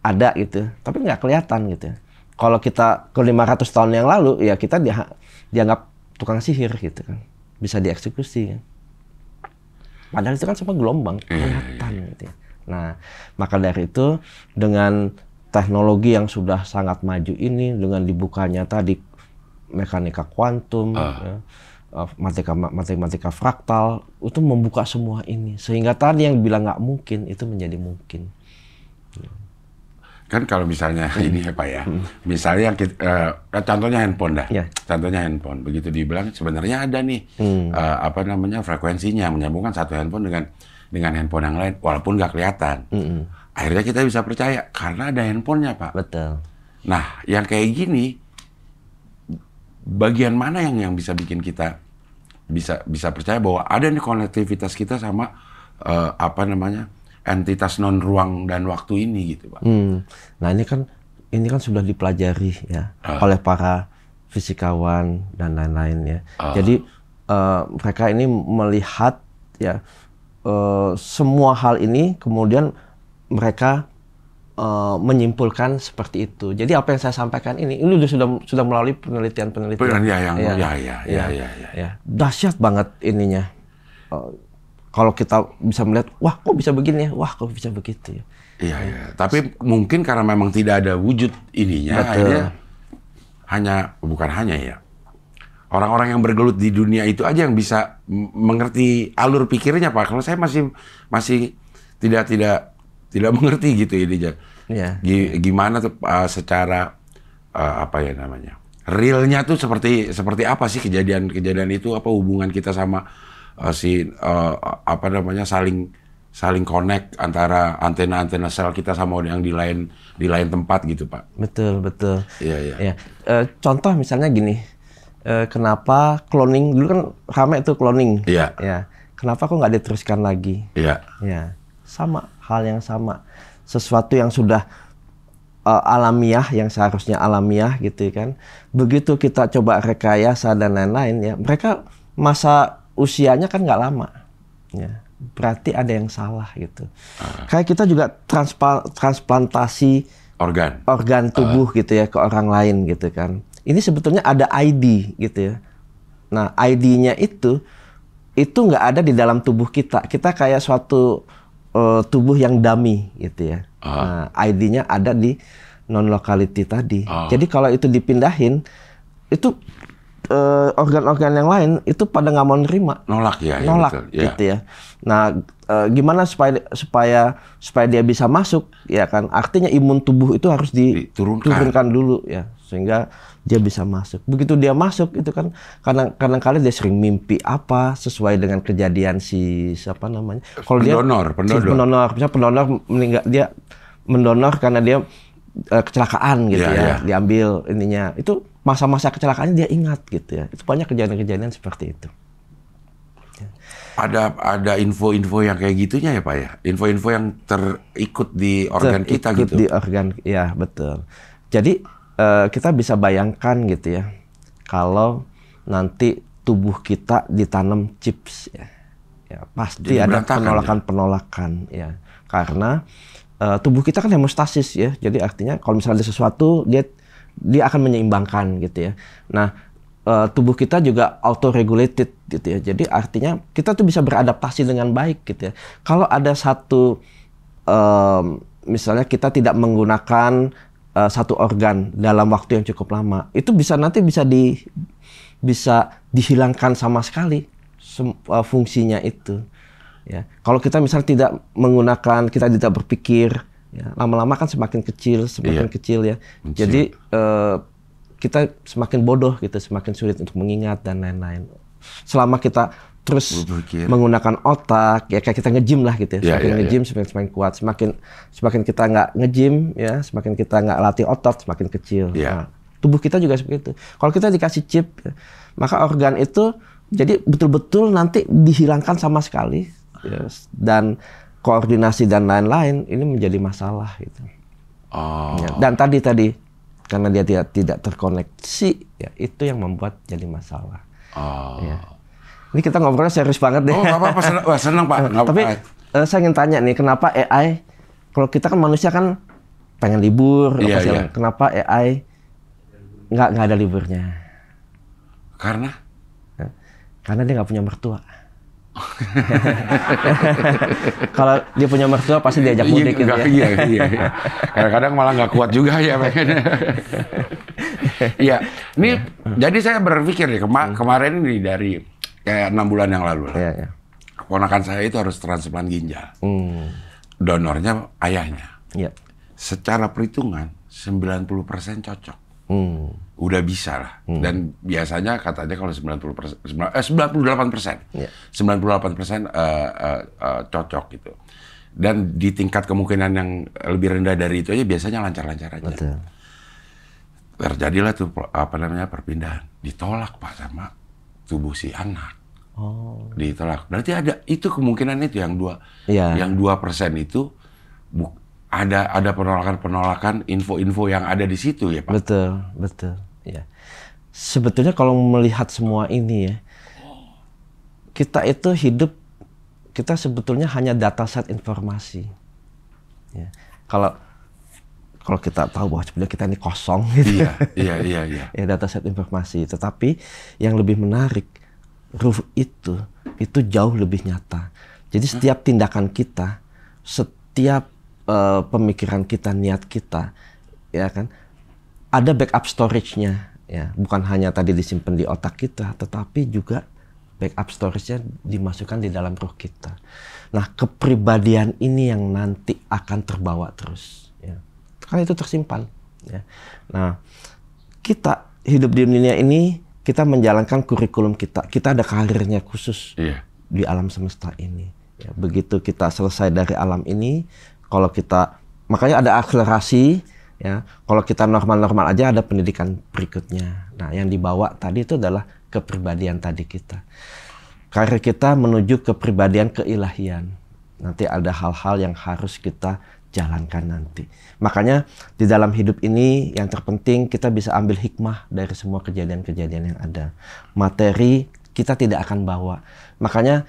ada gitu, tapi nggak kelihatan gitu. Kalau kita ke 500 tahun yang lalu ya kita dianggap tukang sihir gitu kan, bisa dieksekusi kan. Padahal itu kan semua gelombang kelihatan gitu ya. Nah, maka dari itu dengan teknologi yang sudah sangat maju ini, dengan dibukanya tadi mekanika kuantum, matematika fraktal, itu membuka semua ini. Sehingga tadi yang bilang nggak mungkin, itu menjadi mungkin. Kan kalau misalnya ini ya Pak ya, misalnya contohnya handphone dah. Contohnya handphone, begitu dibilang sebenarnya ada nih, frekuensinya, menyambungkan satu handphone dengan handphone yang lain, walaupun nggak kelihatan. Akhirnya kita bisa percaya karena ada handphonenya, Pak. Betul. Nah, yang kayak gini, bagian mana yang bisa bikin kita bisa percaya bahwa ada nih konektivitas kita sama entitas non ruang dan waktu ini gitu, Pak. Nah, ini kan sudah dipelajari ya oleh para fisikawan dan lain-lain ya. Jadi mereka ini melihat ya semua hal ini, kemudian mereka menyimpulkan seperti itu. Jadi apa yang saya sampaikan ini sudah melalui penelitian. Dahsyat banget ininya. Kalau kita bisa melihat, wah kok bisa begini ya, wah kok bisa begitu ya. Iya. Tapi mungkin karena memang tidak ada wujud ininya, akhirnya bukan hanya ya. Orang-orang yang bergelut di dunia itu aja yang bisa mengerti alur pikirnya, Pak. Kalau saya masih tidak mengerti gitu ini. Gimana tuh secara realnya tuh seperti apa sih kejadian itu, apa hubungan kita sama saling connect antara antena sel kita sama yang di lain tempat gitu, Pak. Betul. Iya. Contoh misalnya gini, kenapa cloning dulu kan ramai tuh cloning. Iya. Ya. Kenapa kok nggak diteruskan lagi? Iya. Ya. Sama, hal yang sama. Sesuatu yang sudah alamiah, yang seharusnya alamiah gitu kan. Begitu kita coba rekayasa dan lain-lain ya, mereka masa usianya kan nggak lama. Ya. Berarti ada yang salah gitu. Kayak kita juga transplantasi organ tubuh gitu ya ke orang lain gitu kan. Ini sebetulnya ada ID gitu ya. Nah, ID-nya itu nggak ada di dalam tubuh kita. Kita kayak suatu tubuh yang dummy gitu ya. Nah, ID-nya ada di non-locality tadi. Jadi kalau itu dipindahin, itu organ-organ yang lain itu pada nggak mau nerima. Nolak gitu ya. Nah, gimana supaya dia bisa masuk ya kan? Artinya imun tubuh itu harus diturunkan dulu ya, sehingga dia bisa masuk. Begitu dia masuk itu kan kadang-kadang dia sering mimpi apa sesuai dengan kejadian siapa namanya. Kalau pendonor, misalnya pendonor meninggal, dia mendonor karena dia kecelakaan gitu diambil ininya. Itu masa-masa kecelakaannya dia ingat gitu ya. Itu banyak kejadian-kejadian seperti itu. Ada info-info yang kayak gitunya ya, Pak ya? Info-info yang terikut di organ kita gitu. Di organ, ya betul. Jadi kita bisa bayangkan gitu ya, kalau nanti tubuh kita ditanam chips ya pasti ada penolakan ya. Karena tubuh kita kan hemostasis ya. Jadi artinya kalau misalnya ada sesuatu dia akan menyeimbangkan gitu ya. Nah, tubuh kita juga auto-regulated gitu ya. Jadi artinya kita tuh bisa beradaptasi dengan baik gitu ya. Kalau ada satu misalnya kita tidak menggunakan satu organ dalam waktu yang cukup lama, itu bisa dihilangkan sama sekali fungsinya itu. Ya, kalau kita misalnya tidak menggunakan, kita tidak berpikir, ya, lama-lama kan semakin kecil ya. Jadi kita semakin bodoh gitu, semakin sulit untuk mengingat dan lain-lain. Selama kita terus menggunakan otak, ya kayak kita nge-gym lah gitu ya. Semakin nge-gym semakin kuat, semakin kita nggak nge-gym ya, semakin kita nggak latih otot semakin kecil. Nah, tubuh kita juga seperti itu. Kalau kita dikasih chip, maka organ itu jadi betul-betul nanti dihilangkan sama sekali. Yes. Dan koordinasi dan lain-lain ini menjadi masalah gitu. Ya, dan tadi karena dia tidak terkoneksi, ya itu yang membuat jadi masalah. Ya. Ini kita ngobrolnya serius banget deh. Oh, nggak apa-apa, senang Pak. Tapi saya ingin tanya nih, kenapa AI? Kalau kita kan manusia kan pengen libur, kenapa AI nggak ada liburnya? Karena dia nggak punya mertua. Kalau dia punya mertua pasti diajak mudik gitu ya. Iya. Kadang-kadang malah nggak kuat juga ya pengen. Iya, ini jadi saya berpikir nih kemarin ini dari kayak 6 bulan yang lalu lah. Keponakan saya itu harus transplant ginjal. Donornya ayahnya. Secara perhitungan 90% cocok. Udah bisa lah. Dan biasanya katanya kalau 98%, 98% cocok gitu. Dan di tingkat kemungkinan yang lebih rendah dari itu aja biasanya lancar-lancar aja. Betul. Terjadilah tuh perpindahan. Ditolak Pak sama tubuh si anak. Ditolak. Berarti ada itu kemungkinan itu yang 2%. Yang 2% itu ada penolakan info-info yang ada di situ ya Pak. Betul. Ya. Sebetulnya kalau melihat semua ini ya, kita itu hidup, kita sebetulnya hanya dataset informasi. Ya. Kalau kita tahu bahwa sebenarnya kita ini kosong gitu. Iya. Ya, dataset informasi. Tetapi yang lebih menarik, ruh itu jauh lebih nyata. Jadi setiap tindakan kita, setiap pemikiran kita, niat kita, ya kan, ada backup storage-nya, ya, bukan hanya tadi disimpan di otak kita, tetapi juga backup storage-nya dimasukkan di dalam ruh kita. Nah, kepribadian ini yang nanti akan terbawa terus, ya, karena itu tersimpan. Ya. Nah, kita hidup di dunia ini, kita menjalankan kurikulum kita ada karirnya khusus di alam semesta ini. Ya, begitu kita selesai dari alam ini, kalau kita, makanya ada akselerasi, ya. Kalau kita normal-normal aja ada pendidikan berikutnya. Nah, yang dibawa tadi itu adalah kepribadian tadi kita. Karir kita menuju kepribadian keilahian. Nanti ada hal-hal yang harus kita jalankan nanti. Makanya di dalam hidup ini yang terpenting kita bisa ambil hikmah dari semua kejadian-kejadian yang ada. Materi kita tidak akan bawa. Makanya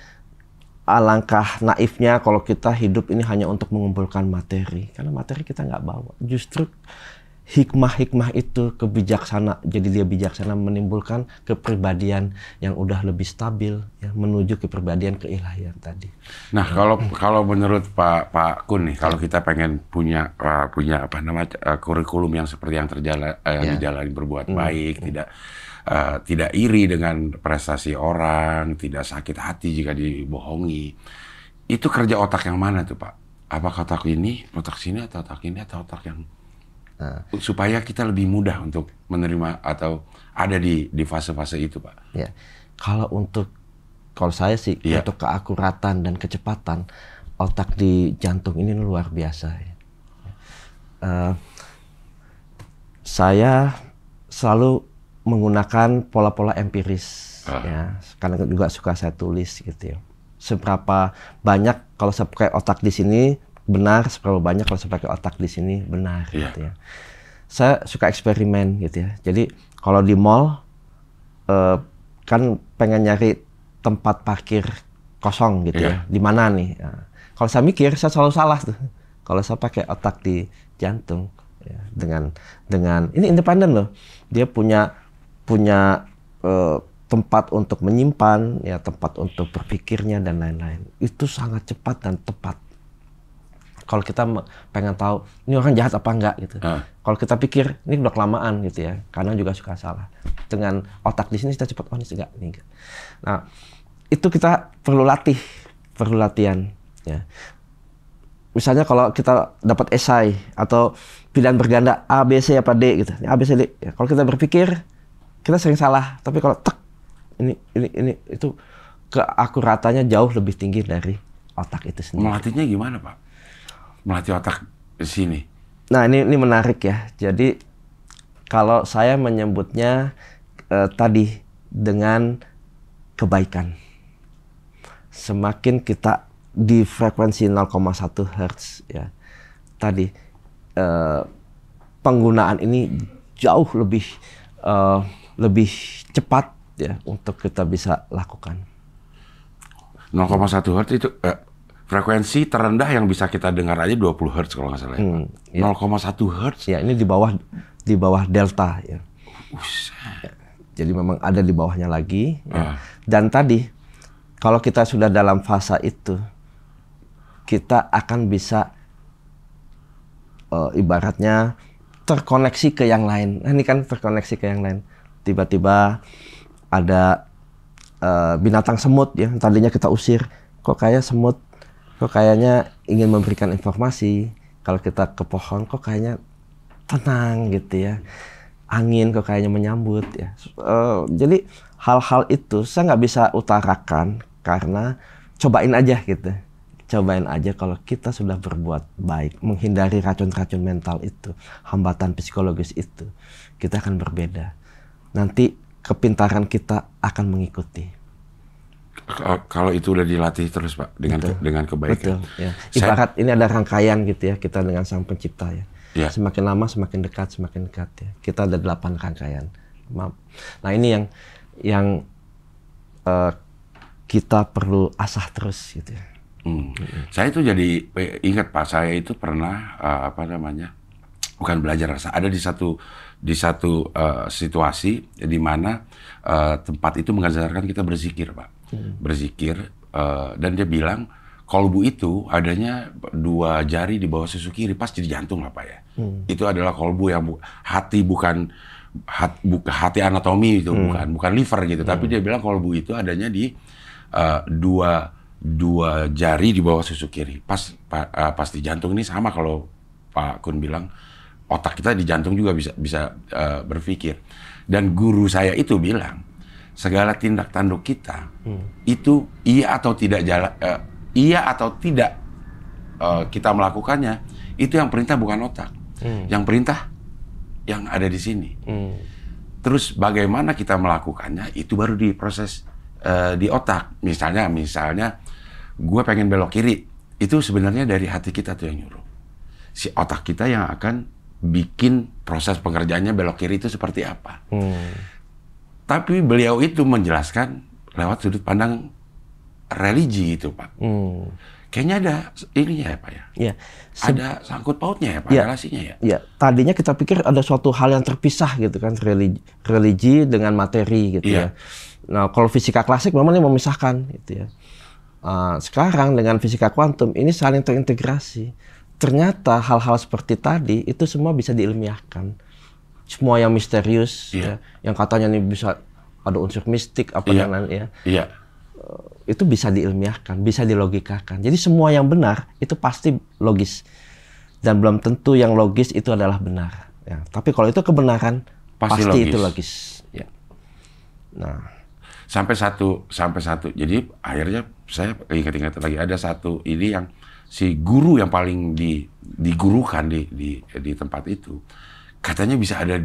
alangkah naifnya kalau kita hidup ini hanya untuk mengumpulkan materi. Karena materi kita nggak bawa. Justru hikmah-hikmah itu jadi dia bijaksana menimbulkan kepribadian yang udah lebih stabil, ya, menuju kepribadian keilahian tadi. Nah, kalau menurut Pak Kun nih, kalau kita pengen punya kurikulum yang seperti yang dijalani berbuat baik, tidak iri dengan prestasi orang, tidak sakit hati jika dibohongi. Itu kerja otak yang mana tuh Pak? Apakah otak ini, otak sini, atau otak ini, atau otak yang supaya kita lebih mudah untuk menerima atau ada di fase-fase itu Pak? Ya, kalau saya sih untuk keakuratan dan kecepatan, otak di jantung ini luar biasa. Ya. Saya selalu menggunakan pola-pola empiris, ya, karena juga suka saya tulis gitu ya. Seberapa banyak kalau saya pakai otak di sini benar, seberapa banyak kalau saya pakai otak di sini benar, gitu ya. Saya suka eksperimen gitu ya. Jadi kalau di mall kan pengen nyari tempat parkir kosong gitu ya. Di mana nih? Nah, kalau saya mikir saya selalu salah tuh. Kalau saya pakai otak di jantung, ya, dengan ini independen loh. Dia punya tempat untuk menyimpan, ya, tempat untuk berpikirnya dan lain-lain. Itu sangat cepat dan tepat. Kalau kita pengen tahu ini orang jahat apa enggak gitu. Kalau kita pikir ini udah kelamaan gitu ya, karena juga suka salah. Dengan otak di sini kita cepat ini enggak, ini enggak. Nah, itu kita perlu latihan ya. Misalnya kalau kita dapat esai atau pilihan berganda A, B, C apa D gitu. A, B, C, D. Ya, kalau kita berpikir kita sering salah, tapi kalau tek ini itu keakuratannya jauh lebih tinggi dari otak itu sendiri. Melatihnya gimana, Pak? Melatih otak di sini. Nah, ini menarik ya. Jadi kalau saya menyebutnya tadi dengan kebaikan. Semakin kita di frekuensi 0,1 Hz ya. Tadi penggunaan ini jauh lebih cepat ya untuk kita bisa lakukan. 0,1 Hz itu frekuensi terendah yang bisa kita dengar aja 20 Hz kalau nggak salah ya, Pak. 0,1 Hz? Ya, ini di bawah delta ya. Ya. Jadi memang ada di bawahnya lagi. Ya. Dan tadi kalau kita sudah dalam fase itu, kita akan bisa ibaratnya terkoneksi ke yang lain. Nah, ini kan terkoneksi ke yang lain. Tiba-tiba ada binatang semut ya, tadinya kita usir, kok kayak semut, kok kayaknya ingin memberikan informasi. Kalau kita ke pohon, kok kayaknya tenang gitu ya. Angin kok kayaknya menyambut ya. Jadi hal-hal itu saya nggak bisa utarakan karena cobain aja gitu. Cobain aja kalau kita sudah berbuat baik, menghindari racun-racun mental itu, hambatan psikologis itu, kita akan berbeda. Nanti kepintaran kita akan mengikuti. Kalau itu udah dilatih terus, Pak, dengan kebaikan. Betul, ya. Ibarat ini ada rangkaian gitu ya, kita dengan Sang Pencipta ya. Ya. Semakin lama semakin dekat ya. Kita ada 8 rangkaian. Nah, ini yang kita perlu asah terus gitu ya. Saya itu jadi ingat, Pak, saya itu pernah bukan belajar rasa, ada di satu situasi di mana tempat itu mengajarkan kita berzikir, Pak. Berzikir, dan dia bilang kolbu itu adanya 2 jari di bawah susu kiri, pas di jantung lah, Pak ya. Itu adalah kolbu yang hati, bukan hati anatomi itu, bukan liver gitu. Tapi dia bilang kolbu itu adanya di dua jari di bawah susu kiri. Pas di jantung ini sama kalau Pak Kun bilang otak kita di jantung juga bisa berpikir. Dan guru saya itu bilang segala tindak tanduk kita itu iya atau tidak kita melakukannya, itu yang perintah bukan otak. Yang perintah yang ada di sini. Terus bagaimana kita melakukannya itu baru diproses di otak. Misalnya gue pengen belok kiri, itu sebenarnya dari hati kita tuh yang nyuruh. Si otak kita yang akan bikin proses pengerjaannya belok kiri itu seperti apa. Tapi beliau itu menjelaskan lewat sudut pandang religi itu, Pak. Kayaknya ada ininya ya, Pak ya? Ya. Ada sangkut pautnya ya, Pak, relasinya ya? Ya, tadinya kita pikir ada suatu hal yang terpisah gitu kan, religi dengan materi gitu ya. Nah, kalau fisika klasik memang ini memisahkan gitu ya. Sekarang dengan fisika kuantum ini saling terintegrasi. Ternyata hal-hal seperti tadi itu semua bisa diilmiahkan. Semua yang misterius, ya, yang katanya ini bisa ada unsur mistik apa dan lain ya. Itu bisa diilmiahkan, bisa dilogikakan. Jadi semua yang benar itu pasti logis. Dan belum tentu yang logis itu adalah benar. Ya. Tapi kalau itu kebenaran, pasti itu logis. Ya. Nah, sampai satu. Jadi akhirnya saya ingat lagi ada satu ini yang si guru yang paling digurukan di tempat itu, katanya bisa ada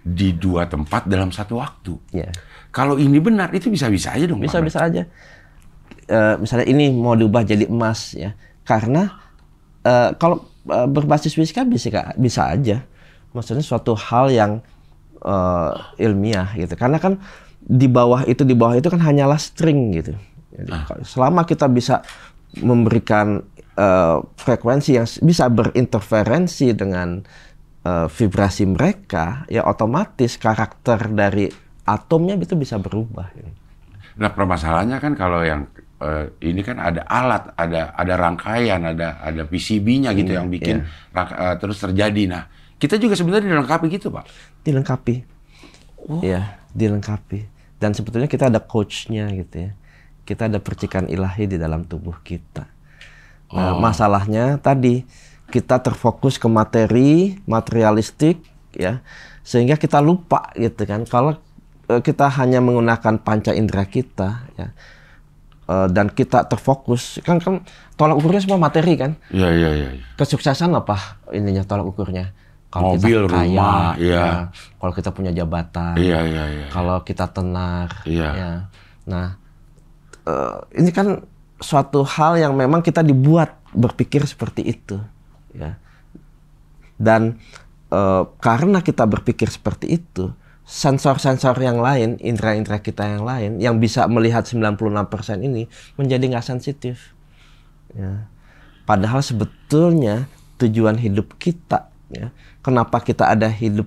di 2 tempat dalam satu waktu. Yeah. Kalau ini benar, itu bisa-bisa aja dong. Bisa-bisa aja. Misalnya ini mau diubah jadi emas ya, karena kalau berbasis fisika bisa aja. Maksudnya suatu hal yang ilmiah gitu. Karena kan di bawah itu kan hanyalah string gitu. Jadi, selama kita bisa memberikan frekuensi yang bisa berinterferensi dengan vibrasi mereka, ya otomatis karakter dari atomnya itu bisa berubah. Nah, permasalahannya kan kalau yang ini kan ada alat, ada rangkaian, ada PCB-nya gitu yang bikin terus terjadi. Nah, kita juga sebenarnya dilengkapi gitu, Pak. Dilengkapi. Iya, dilengkapi. Dan sebetulnya kita ada coach-nya gitu ya. Kita ada percikan ilahi di dalam tubuh kita. Nah, masalahnya tadi kita terfokus ke materi, materialistik ya. Sehingga kita lupa gitu kan. Kalau kita hanya menggunakan panca indera kita ya. Dan kita terfokus kan tolak ukurnya semua materi kan. Iya. Kesuksesan apa ininya tolak ukurnya? Kalau mobil, kita kaya, rumah, ya. Kalau kita punya jabatan, iya. Kalau kita tenar, iya. Ya. Nah, ini kan suatu hal yang memang kita dibuat berpikir seperti itu, ya. Dan karena kita berpikir seperti itu, sensor-sensor yang lain, indera-indera kita yang lain, yang bisa melihat 96% ini menjadi nggak sensitif. Ya. Padahal sebetulnya tujuan hidup kita, ya, kenapa kita ada hidup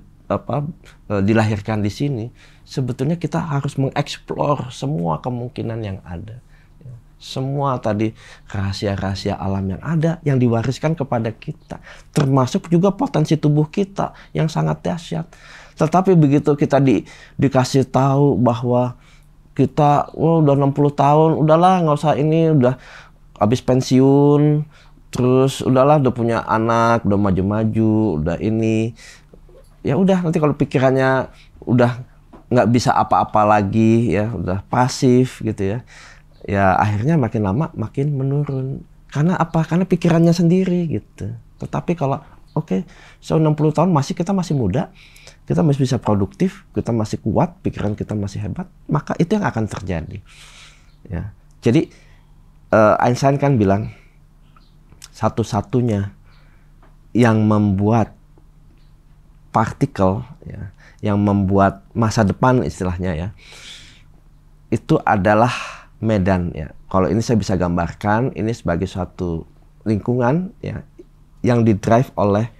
dilahirkan di sini, sebetulnya kita harus mengeksplor semua kemungkinan yang ada. Ya. Semua tadi rahasia-rahasia alam yang ada, yang diwariskan kepada kita, termasuk juga potensi tubuh kita yang sangat dahsyat. Tetapi begitu kita dikasih tahu bahwa kita udah 60 tahun, udahlah nggak usah ini, udah habis pensiun, terus udahlah udah punya anak, udah maju-maju, udah ini. Ya udah nanti kalau pikirannya udah nggak bisa apa-apa lagi ya, udah pasif gitu ya. Ya akhirnya makin lama makin menurun. Karena apa? Karena pikirannya sendiri gitu. Tetapi kalau oke, 60 tahun kita masih muda. Kita masih bisa produktif, kita masih kuat, pikiran kita masih hebat, maka itu yang akan terjadi. Ya. Jadi Einstein kan bilang satu-satunya yang membuat partikel, ya, yang membuat masa depan istilahnya ya, itu adalah medan. Ya. Kalau ini saya bisa gambarkan, ini sebagai suatu lingkungan ya, yang didrive oleh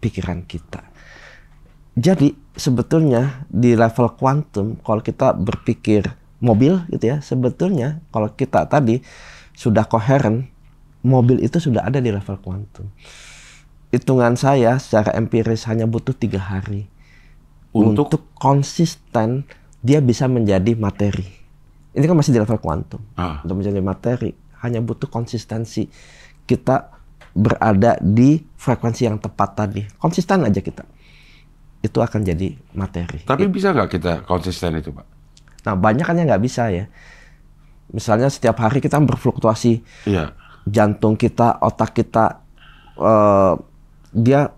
pikiran kita. Jadi sebetulnya di level kuantum, kalau kita berpikir mobil gitu ya, sebetulnya kalau kita tadi sudah koheren, mobil itu sudah ada di level kuantum. Hitungan saya secara empiris hanya butuh 3 hari untuk konsisten dia bisa menjadi materi. Ini kan masih di level kuantum. Untuk menjadi materi hanya butuh konsistensi. Kita berada di frekuensi yang tepat tadi. Konsisten aja kita. Itu akan jadi materi. Tapi bisa nggak kita konsisten itu, Pak? Nah, banyak kan yang nggak bisa ya. Misalnya setiap hari kita berfluktuasi. Iya. Jantung kita, otak kita, dia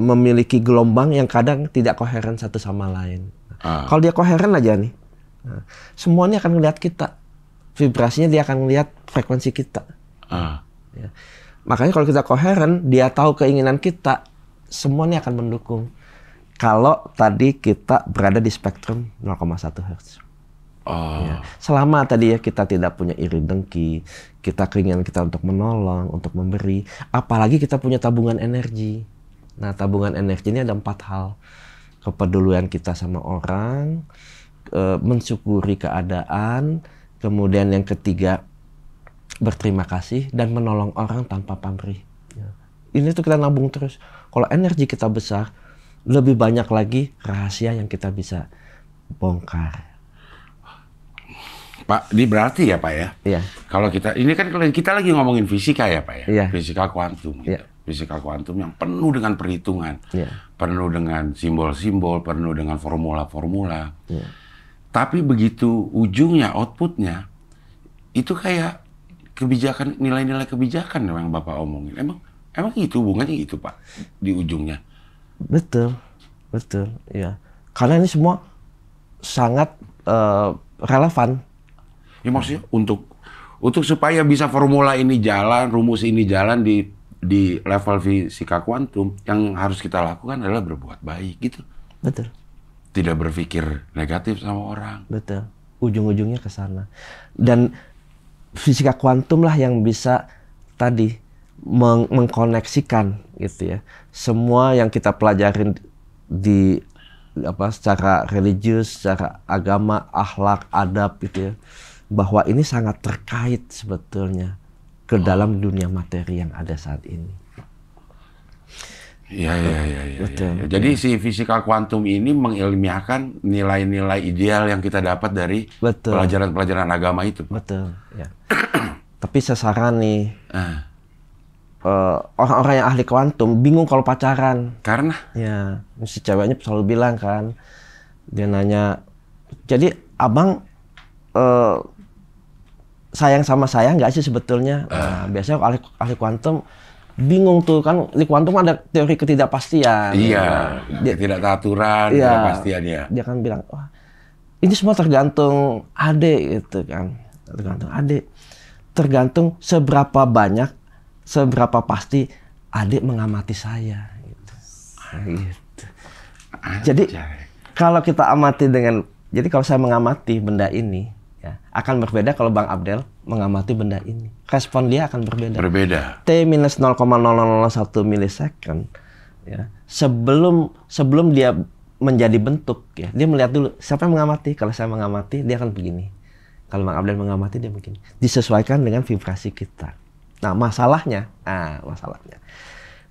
memiliki gelombang yang kadang tidak koheren satu sama lain. Kalau dia koheren aja nih, semuanya akan melihat kita. Vibrasinya dia akan melihat frekuensi kita. Ya. Makanya kalau kita koheren, dia tahu keinginan kita, semuanya akan mendukung. Kalau tadi kita berada di spektrum 0,1 Hz. Ya. Selama tadi ya kita tidak punya iri dengki, kita keinginan kita untuk menolong, untuk memberi, apalagi kita punya tabungan energi. Nah, tabungan energi ini ada 4 hal. Kepedulian kita sama orang, mensyukuri keadaan, kemudian yang ketiga berterima kasih dan menolong orang tanpa pamrih. Ya. Ini tuh kita nabung terus. Kalau energi kita besar, lebih banyak lagi rahasia yang kita bisa bongkar. Pak, ini berarti ya Pak ya? Iya. Kalau ini kan kita lagi ngomongin fisika ya Pak ya? Iya. Fisika kuantum. Gitu. Iya. Fisika kuantum yang penuh dengan perhitungan. Iya. Penuh dengan simbol-simbol, penuh dengan formula-formula. Iya. Tapi begitu ujungnya, outputnya, itu kayak kebijakan, nilai-nilai kebijakan yang Bapak omongin. Emang itu hubungannya itu Pak di ujungnya? Betul, ya. Karena ini semua sangat relevan. Ya maksudnya untuk supaya bisa formula ini jalan, rumus ini jalan di level fisika kuantum, yang harus kita lakukan adalah berbuat baik gitu. Betul. Tidak berpikir negatif sama orang. Betul. Ujung-ujungnya ke sana. Dan fisika kuantum lah yang bisa tadi mengkoneksikan gitu ya. Semua yang kita pelajarin di secara religius, secara agama, akhlak, adab gitu ya, bahwa ini sangat terkait sebetulnya ke dalam dunia materi yang ada saat ini. Iya. Jadi si fisikal kuantum ini mengilmiahkan nilai-nilai ideal yang kita dapat dari pelajaran-pelajaran agama itu. Betul. Ya. Tapi saya saran nih, orang-orang yang ahli kuantum bingung kalau pacaran. Karena? Ya, si ceweknya selalu bilang kan, dia nanya, jadi abang sayang sama saya nggak sih sebetulnya? Nah, biasanya ahli kuantum bingung tuh kan, di kuantum ada teori ketidakpastian. Iya, ketidakaturan, ketidakpastian ya. Dia kan bilang, wah, ini semua tergantung adik gitu kan, tergantung adik, tergantung seberapa banyak, seberapa pasti adik mengamati saya. Gitu. Gitu. Jadi kalau kita amati dengan, jadi kalau saya mengamati benda ini, ya, akan berbeda kalau Bang Abdel mengamati benda ini. Respon dia akan berbeda. T minus 0,0001 milisecond. Ya, sebelum dia menjadi bentuk, ya, dia melihat dulu siapa yang mengamati. Kalau saya mengamati, dia akan begini. Kalau Bang Abdel mengamati, dia begini. Disesuaikan dengan vibrasi kita. Nah, masalahnya,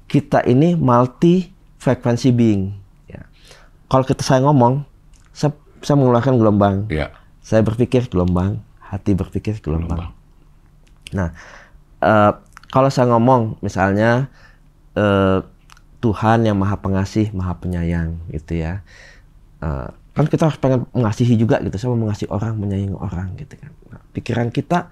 kita ini multi frekuensi being. Ya. Kalau saya ngomong, saya mengeluarkan gelombang. Ya. Saya berpikir gelombang, hati berpikir gelombang. Nah, kalau saya ngomong misalnya Tuhan yang Maha Pengasih, Maha Penyayang, gitu ya. Kan kita harus pengen mengasihi juga gitu. Saya mau mengasihi orang, menyayangi orang, gitu kan. Nah, pikiran kita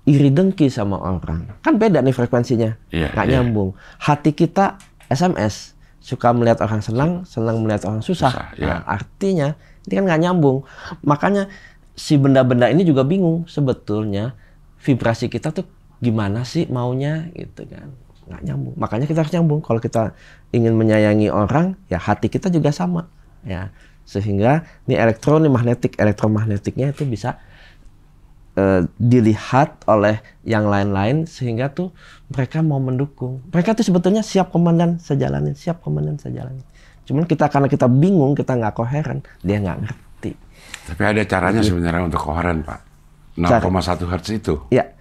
iri dengki sama orang. Kan beda nih frekuensinya, nggak nyambung. Hati kita SMS, suka melihat orang senang melihat orang susah. Nah, artinya ini kan nggak nyambung. Makanya si benda-benda ini juga bingung sebetulnya vibrasi kita tuh gimana sih maunya gitu kan, nggak nyambung. Makanya kita harus nyambung. Kalau kita ingin menyayangi orang, ya hati kita juga sama ya, sehingga ini elektromagnetiknya itu bisa dilihat oleh yang lain-lain, sehingga tuh mereka mau mendukung. Mereka tuh sebetulnya siap komandan saya jalanin. Cuman karena kita bingung, kita nggak koheren, dia nggak ngerti. Tapi ada caranya sebenarnya untuk koheren, Pak. 0,1 Hz itu. Ya,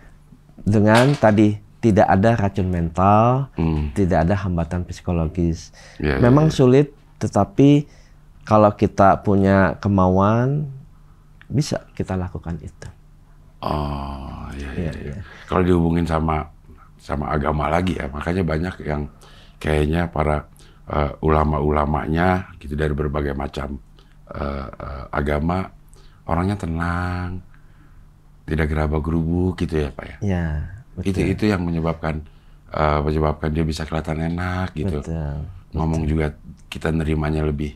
dengan tadi tidak ada racun mental, tidak ada hambatan psikologis. Memang sulit, tetapi kalau kita punya kemauan, bisa kita lakukan itu. Oh, iya. Kalau dihubungin sama agama lagi ya, makanya banyak yang kayaknya para ulama-ulamanya gitu dari berbagai macam agama, orangnya tenang, tidak gerabah-gerubuk gitu ya Pak ya. Ya, betul. Itu yang menyebabkan dia bisa kelihatan enak gitu. Betul. Ngomong juga kita nerimanya lebih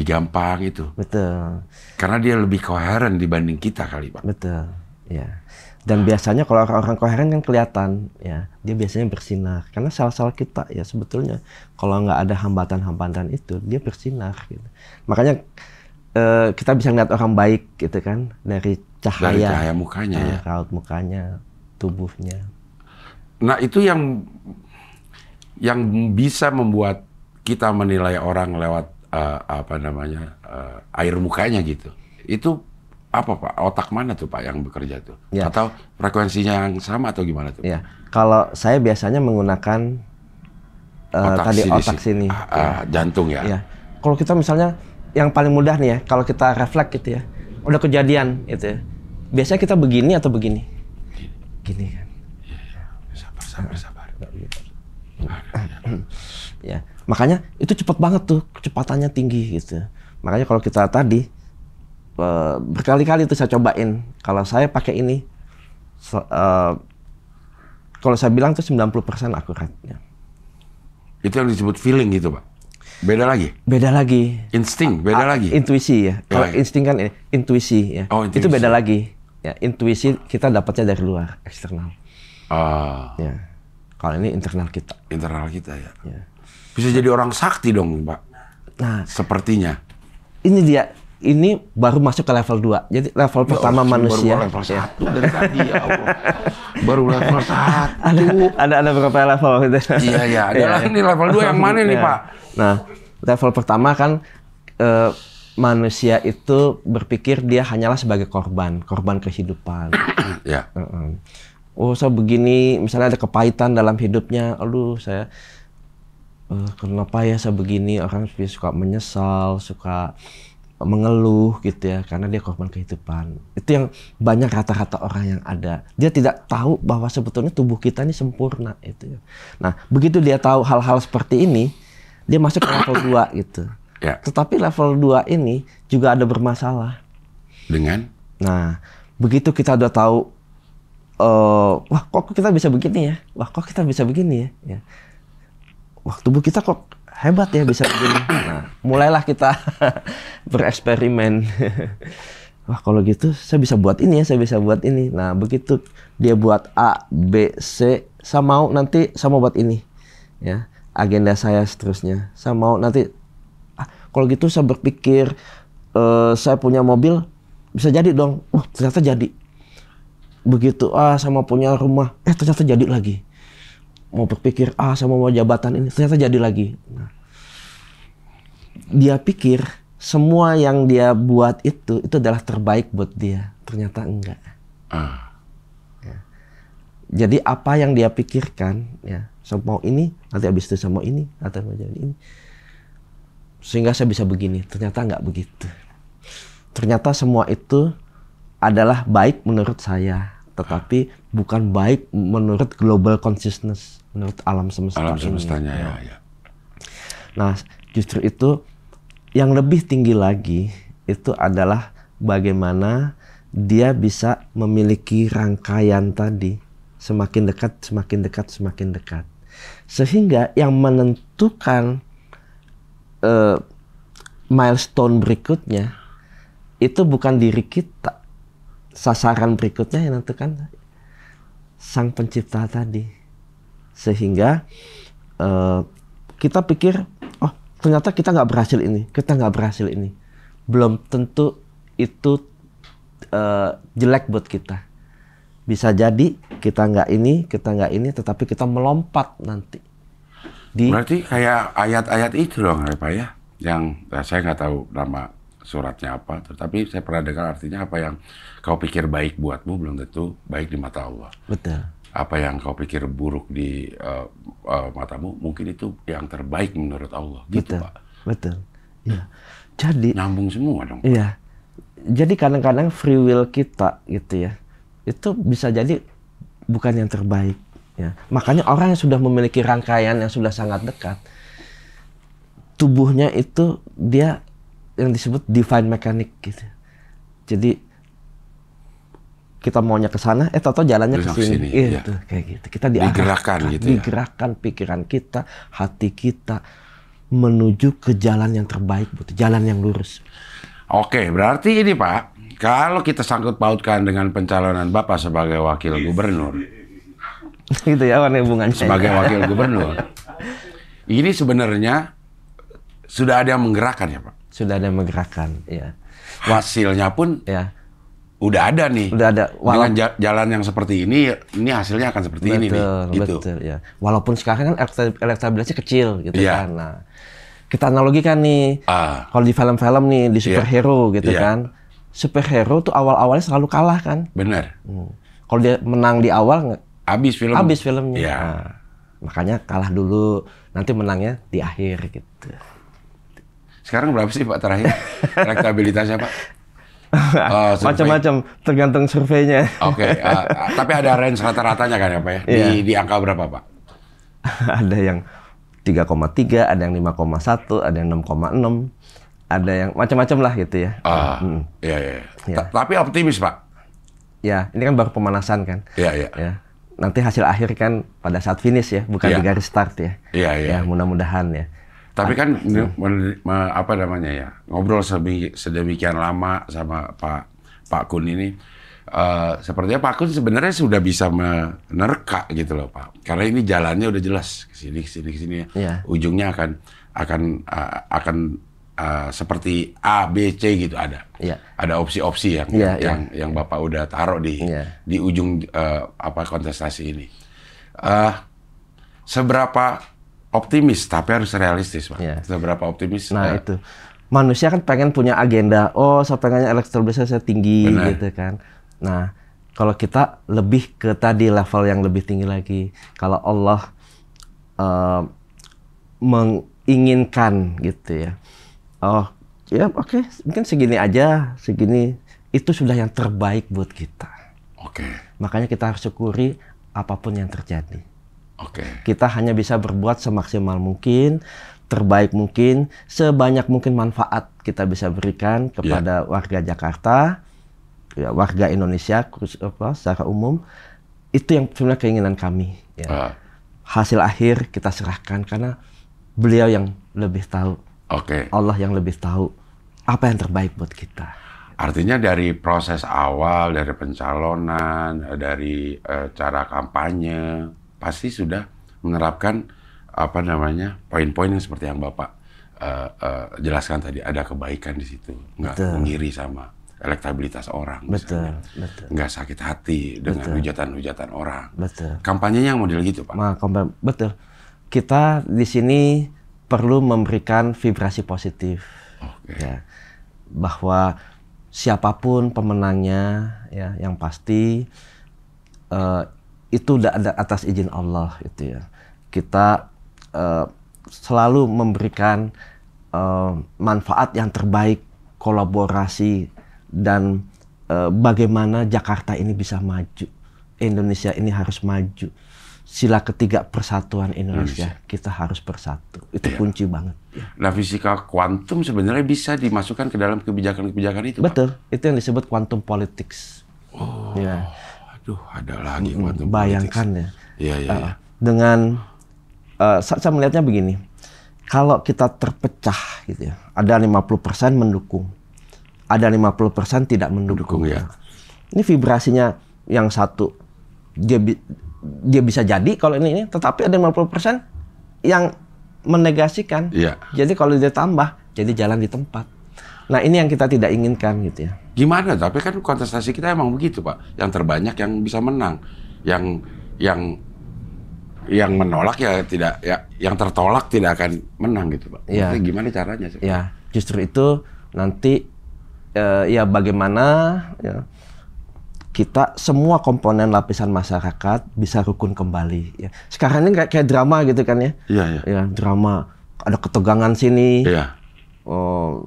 gampang itu. Betul. Karena dia lebih koheren dibanding kita kali Pak. Betul. Ya. Dan biasanya kalau orang koheren kan kelihatan ya, dia biasanya bersinar. Karena sel-sel kita ya sebetulnya kalau nggak ada hambatan-hambatan itu, dia bersinar gitu. Makanya kita bisa lihat orang baik gitu kan dari cahaya mukanya ya. Raut mukanya, tubuhnya. Nah, itu yang bisa membuat kita menilai orang lewat air mukanya gitu. Itu apa Pak? Otak mana tuh Pak yang bekerja tuh? Ya. Atau frekuensinya yang sama atau gimana tuh? Ya, kalau saya biasanya menggunakan otak sini. Jantung ya? Ya. Kalau kita misalnya yang paling mudah nih ya, kalau kita refleks gitu ya, udah kejadian gitu ya. Biasanya kita begini atau begini? Gini kan? Sabar. Ya, makanya itu cepat banget tuh, kecepatannya tinggi gitu. Makanya kalau kita tadi berkali-kali tuh saya cobain. Kalau saya pakai ini, kalau saya bilang tuh 90% akurat. Ya. Itu yang disebut feeling gitu Pak? Beda lagi? Beda lagi. Insting, beda lagi? Intuisi ya. Kalau insting kan intuisi ya. Oh, intuisi. Itu beda lagi. Ya, intuisi kita dapatnya dari luar, eksternal. Ya. Kalau ini internal kita. Internal kita ya. Bisa jadi orang sakti dong Pak? Nah, sepertinya. Ini dia. Ini baru masuk ke level 2. Jadi level pertama manusia. Baru level 1 dari tadi ya Allah. Baru level 1. Ada beberapa level gitu. Iya. Ada lagi nih level 2 yang mana nih Pak? Nah, level pertama kan manusia itu berpikir dia hanyalah sebagai korban kehidupan. Ya. Oh, saya begini, misalnya ada kepahitan dalam hidupnya, aduh saya kenapa ya saya begini, orang suka menyesal, suka mengeluh gitu ya, karena dia korban kehidupan. Itu yang banyak rata-rata orang yang ada. Dia tidak tahu bahwa sebetulnya tubuh kita ini sempurna itu. Nah, begitu dia tahu hal-hal seperti ini, dia masuk ke level 2 gitu. Ya. Tetapi level 2 ini juga ada bermasalah. Dengan? Nah, begitu kita udah tahu, wah kok kita bisa begini ya? Wah kok kita bisa begini ya? Wah tubuh kita kok hebat ya bisa begini. Nah, mulailah kita bereksperimen. Wah kalau gitu saya bisa buat ini ya, saya bisa buat ini. Nah begitu dia buat A, B, C, saya mau nanti saya mau buat ini. Ya, agenda saya seterusnya. Saya mau nanti, kalau gitu saya berpikir saya punya mobil, bisa jadi dong. Ternyata jadi. Begitu, saya mau punya rumah, ternyata jadi lagi. Mau berpikir, saya mau jabatan ini, ternyata jadi lagi. Nah, dia pikir semua yang dia buat itu adalah terbaik buat dia. Ternyata enggak. Ya. Jadi apa yang dia pikirkan, ya, saya mau ini, nanti habis itu saya mau ini, atau mau jadi ini. Sehingga saya bisa begini, ternyata enggak begitu. Ternyata semua itu adalah baik menurut saya, tetapi bukan baik menurut global consciousness, menurut alam semesta ini. Alam semestanya ya. Nah, justru itu yang lebih tinggi lagi itu adalah bagaimana dia bisa memiliki rangkaian tadi semakin dekat, semakin dekat, semakin dekat. Sehingga yang menentukan milestone berikutnya itu bukan diri kita. Sasaran berikutnya yang menentukan Sang Pencipta tadi. Sehingga kita pikir, ternyata kita nggak berhasil ini, kita nggak berhasil ini. Belum tentu itu jelek buat kita. Bisa jadi kita nggak ini, tetapi kita melompat nanti. Berarti kayak ayat-ayat itu dong, Pak ya? Yang saya nggak tahu nama suratnya apa, tetapi saya pernah dengar artinya apa yang kau pikir baik buatmu belum tentu baik di mata Allah. Betul. Apa yang kau pikir buruk di matamu mungkin itu yang terbaik menurut Allah. Gitu, betul, Pak. Betul. Ya. Jadi nyambung semua dong, Pak. Iya. Jadi kadang-kadang free will kita gitu ya, itu bisa jadi bukan yang terbaik. Ya. Makanya orang yang sudah memiliki rangkaian yang sudah sangat dekat, tubuhnya itu dia yang disebut divine mechanic gitu. Jadi kita maunya ke sana, tahu-tahu jalannya ke sini. Gitu, kayak gitu. Kita digerakkan gitu ya. Digerakkan pikiran kita, hati kita menuju ke jalan yang terbaik, jalan yang lurus. Oke, berarti ini Pak, kalau kita sangkut pautkan dengan pencalonan Bapak sebagai wakil gubernur. Gitu ya, warna hubungannya. Sebagai wakil gubernur. Ini sebenarnya sudah ada yang menggerakkan ya Pak? Sudah ada yang menggerakkan, ya. Hasilnya pun ya udah ada nih. Udah ada. Dengan jalan yang seperti ini hasilnya akan seperti ini nih. Gitu. Betul, ya. Walaupun sekarang kan elektabilitasnya kecil gitu kan. Nah, kita analogikan nih, kalau di film-film nih, di superhero gitu kan. Superhero tuh awal-awalnya selalu kalah kan. Benar. Kalau dia menang di awal, habis filmnya. Ya. Nah, makanya kalah dulu, nanti menangnya di akhir gitu. Sekarang berapa sih Pak terakhir elektabilitasnya Pak? Macam-macam, tergantung surveinya. Oke, tapi ada range rata-ratanya kan ya Pak ya? Di angka berapa Pak? Ada yang 3,3, ada yang 5,1, ada yang 6,6, ada yang macam-macam lah gitu ya. Iya. Tapi optimis Pak? Ya, ini kan baru pemanasan kan. Iya. Ya. Nanti hasil akhir kan pada saat finish ya, bukan di garis start ya. Iya. Ya, mudah-mudahan ya. Tapi kan apa namanya ya, ngobrol sedemikian lama sama Pak Kun ini, sepertinya Pak Kun sebenarnya sudah bisa menerka gitu loh Pak, karena ini jalannya udah jelas ke sini ya. Ujungnya akan seperti A, B, C gitu ada. Ada opsi-opsi yang Bapak udah taruh di ujung kontestasi ini. Seberapa optimis, tapi harus realistis, Pak. Seberapa optimis? Nah, itu. manusia kan pengen punya agenda. Oh, saya pengennya elektabilitas saya tinggi. Benar. Gitu kan. Nah, kalau kita lebih ke tadi level yang lebih tinggi lagi. Kalau Allah menginginkan gitu ya. Oh, ya oke, mungkin segini aja, segini itu sudah yang terbaik buat kita. Oke. Makanya kita harus syukuri apapun yang terjadi. Oke. Kita hanya bisa berbuat semaksimal mungkin, terbaik mungkin, sebanyak mungkin manfaat kita bisa berikan kepada warga Jakarta, ya, warga Indonesia secara umum. Itu yang sebenarnya keinginan kami. Ya. Hasil akhir kita serahkan karena beliau yang lebih tahu. Allah yang lebih tahu apa yang terbaik buat kita. Artinya dari proses awal, dari pencalonan, dari cara kampanye, pasti sudah menerapkan poin-poin yang seperti yang Bapak jelaskan tadi. Ada kebaikan di situ, nggak mengiri sama elektabilitas orang. Betul. Nggak sakit hati dengan hujatan-hujatan orang. Betul. Kampanyenya yang model gitu, Pak. Betul. Kita di sini perlu memberikan vibrasi positif, ya, bahwa siapapun pemenangnya, ya, yang pasti itu udah ada atas izin Allah, gitu ya. Kita selalu memberikan manfaat yang terbaik, kolaborasi, dan bagaimana Jakarta ini bisa maju, Indonesia ini harus maju. Sila ketiga persatuan Indonesia. Kita harus bersatu. Itu kunci banget. Nah, fisika kuantum sebenarnya bisa dimasukkan ke dalam kebijakan-kebijakan itu, betul. Pak? Itu yang disebut quantum politics. Oh, ya. Aduh, ada lagi quantum bayangkan politics. Ya. Dengan saya melihatnya begini. Kalau kita terpecah gitu ya, ada 50% mendukung, ada 50% tidak mendukung. Ya. Ini vibrasinya yang satu dia bisa jadi kalau ini, tetapi ada 50% yang menegasikan. Iya. Jadi kalau dia tambah, jadi jalan di tempat. Nah, ini yang kita tidak inginkan gitu ya. Gimana? Tapi kan kontestasi kita emang begitu, Pak. Yang terbanyak yang bisa menang. Yang menolak ya tidak, ya yang tertolak tidak akan menang gitu, Pak. Ya. Gimana caranya? Ya, justru itu nanti ya bagaimana ya, kita semua komponen lapisan masyarakat bisa rukun kembali. Ya. Sekarang ini kayak drama gitu kan ya? Iya. Ya, drama, ada ketegangan sini,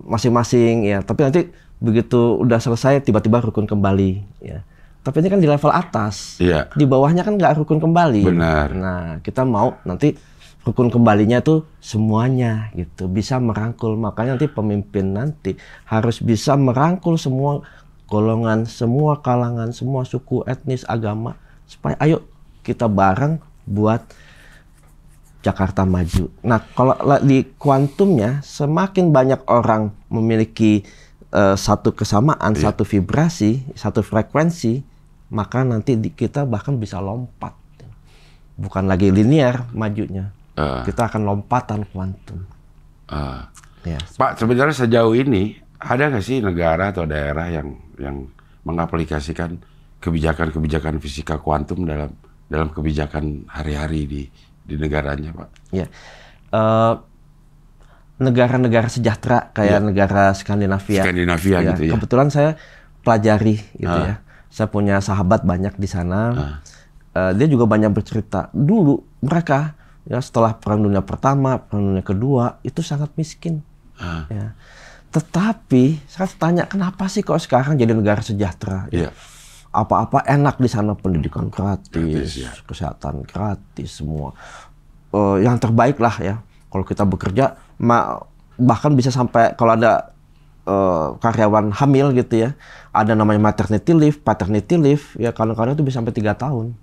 masing-masing. Ya. Tapi nanti begitu udah selesai, tiba-tiba rukun kembali. Ya. Tapi ini kan di level atas, di bawahnya kan nggak rukun kembali. Benar. Nah, kita mau nanti rukun kembalinya tuh semuanya gitu, bisa merangkul. Makanya nanti pemimpin nanti harus bisa merangkul semua golongan, semua kalangan, semua suku, etnis, agama, supaya ayo kita bareng buat Jakarta maju. Nah, kalau di kuantumnya semakin banyak orang memiliki satu kesamaan, satu vibrasi, satu frekuensi, maka nanti kita bahkan bisa lompat. Bukan lagi linear majunya. Kita akan lompatan kuantum. Pak, sebenarnya sejauh ini ada nggak sih negara atau daerah yang mengaplikasikan kebijakan-kebijakan fisika kuantum dalam kebijakan hari-hari di negaranya, Pak? Ya, negara-negara sejahtera kayak negara Skandinavia. Gitu ya. Kebetulan saya pelajari gitu ya. Saya punya sahabat banyak di sana. Dia juga banyak bercerita. Dulu mereka ya setelah Perang Dunia Pertama, Perang Dunia Kedua itu sangat miskin. Ya. Tetapi saya tanya, kenapa sih kok sekarang jadi negara sejahtera? Ya? Apa-apa enak di sana, pendidikan gratis, kesehatan gratis, semua. Yang terbaik lah ya. Kalau kita bekerja, bahkan bisa sampai kalau ada karyawan hamil gitu ya, ada namanya maternity leave, paternity leave, ya kadang-kadang itu bisa sampai 3 tahun.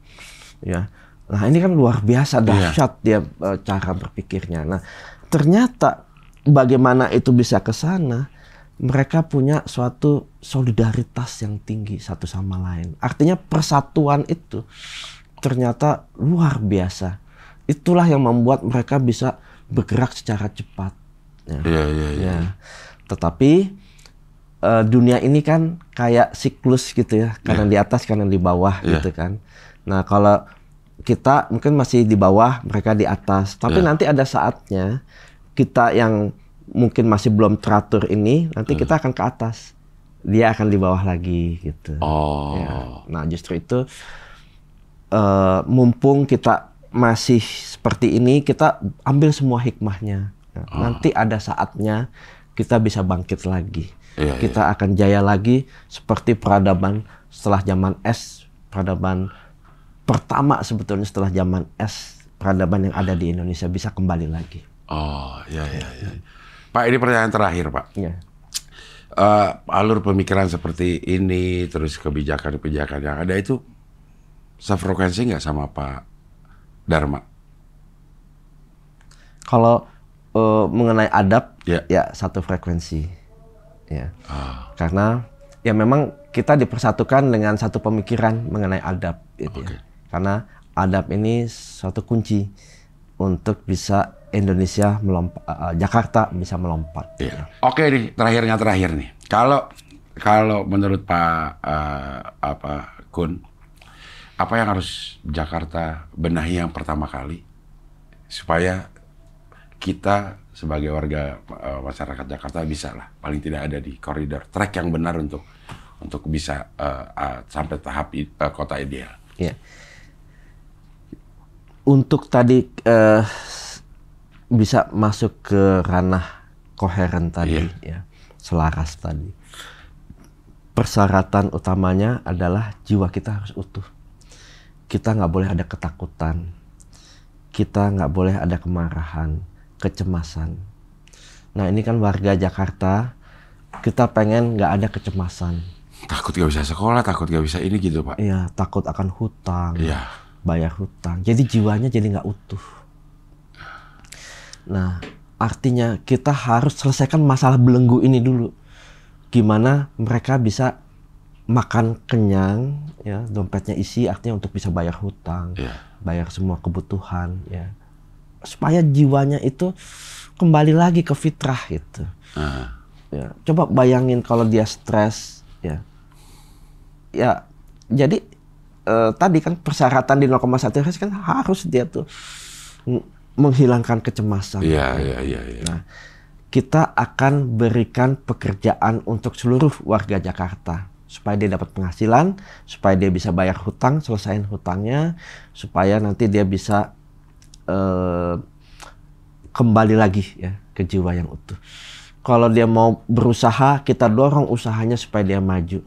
Ya. Nah ini kan luar biasa dahsyat dia cara berpikirnya. Nah ternyata bagaimana itu bisa ke sana, mereka punya suatu solidaritas yang tinggi satu sama lain. Artinya persatuan itu ternyata luar biasa. Itulah yang membuat mereka bisa bergerak secara cepat. Ya. Tetapi dunia ini kan kayak siklus gitu ya, kanan di atas, kanan di bawah gitu kan. Nah kalau kita mungkin masih di bawah, mereka di atas. Tapi nanti ada saatnya kita yang mungkin masih belum teratur ini, nanti kita akan ke atas, dia akan di bawah lagi gitu. Ya. Nah justru itu mumpung kita masih seperti ini, kita ambil semua hikmahnya. Nah, nanti ada saatnya kita bisa bangkit lagi. Kita akan jaya lagi seperti peradaban setelah zaman es, peradaban pertama sebetulnya setelah zaman es, peradaban yang ada di Indonesia bisa kembali lagi. Pak, ini pertanyaan terakhir, Pak. Alur pemikiran seperti ini, terus kebijakan-kebijakan yang ada itu sefrekuensi nggak sama Pak Dharma? Kalau mengenai adab, ya satu frekuensi. Ya. Karena ya memang kita dipersatukan dengan satu pemikiran mengenai adab gitu ya. Karena adab ini suatu kunci untuk bisa Indonesia Jakarta bisa melompat. Oke nih, terakhir nih. Kalau menurut Pak Kun, apa yang harus Jakarta benahi yang pertama kali supaya kita sebagai warga masyarakat Jakarta bisa lah paling tidak ada di koridor track yang benar untuk bisa sampai tahap kota ideal. Untuk tadi bisa masuk ke ranah koheren tadi, ya, selaras tadi. Persyaratan utamanya adalah jiwa kita harus utuh. Kita nggak boleh ada ketakutan, kita nggak boleh ada kemarahan, kecemasan. Nah ini kan warga Jakarta, kita pengen nggak ada kecemasan. Takut nggak bisa sekolah, takut nggak bisa ini gitu Pak. Iya, takut akan hutang, bayar hutang. Jadi jiwanya jadi nggak utuh. Nah artinya kita harus selesaikan masalah belenggu ini dulu. Gimana mereka bisa makan kenyang, ya, dompetnya isi, artinya untuk bisa bayar hutang, bayar semua kebutuhan, ya. Supaya jiwanya itu kembali lagi ke fitrah gitu. Ya, coba bayangin kalau dia stres, ya. Ya, jadi tadi kan persyaratan di 0,1 Hz kan harus dia tuh menghilangkan kecemasan. Nah, kita akan berikan pekerjaan untuk seluruh warga Jakarta supaya dia dapat penghasilan, supaya dia bisa bayar hutang, selesaiin hutangnya, supaya nanti dia bisa kembali lagi ya ke jiwa yang utuh. Kalau dia mau berusaha, kita dorong usahanya supaya dia maju.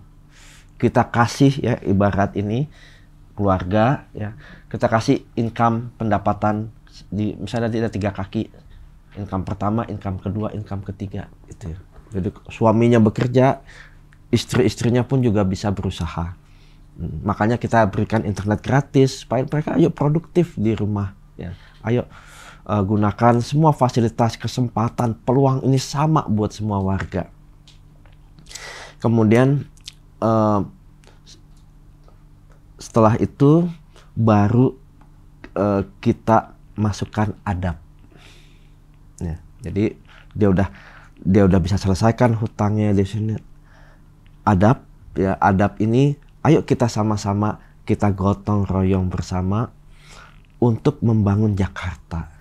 Kita kasih ya ibarat ini keluarga ya, kita kasih income pendapatan di misalnya tidak 3 kaki, income pertama, income kedua, income ketiga gitu ya. Jadi suaminya bekerja, istri-istrinya pun juga bisa berusaha. Makanya kita berikan internet gratis supaya mereka ayo produktif di rumah ya. Ayo gunakan semua fasilitas, kesempatan, peluang ini sama buat semua warga. Kemudian setelah itu baru kita masukkan adab. Ya, jadi dia udah bisa selesaikan hutangnya di sini. Adab ya, adab ini ayo kita sama-sama kita gotong royong bersama untuk membangun Jakarta.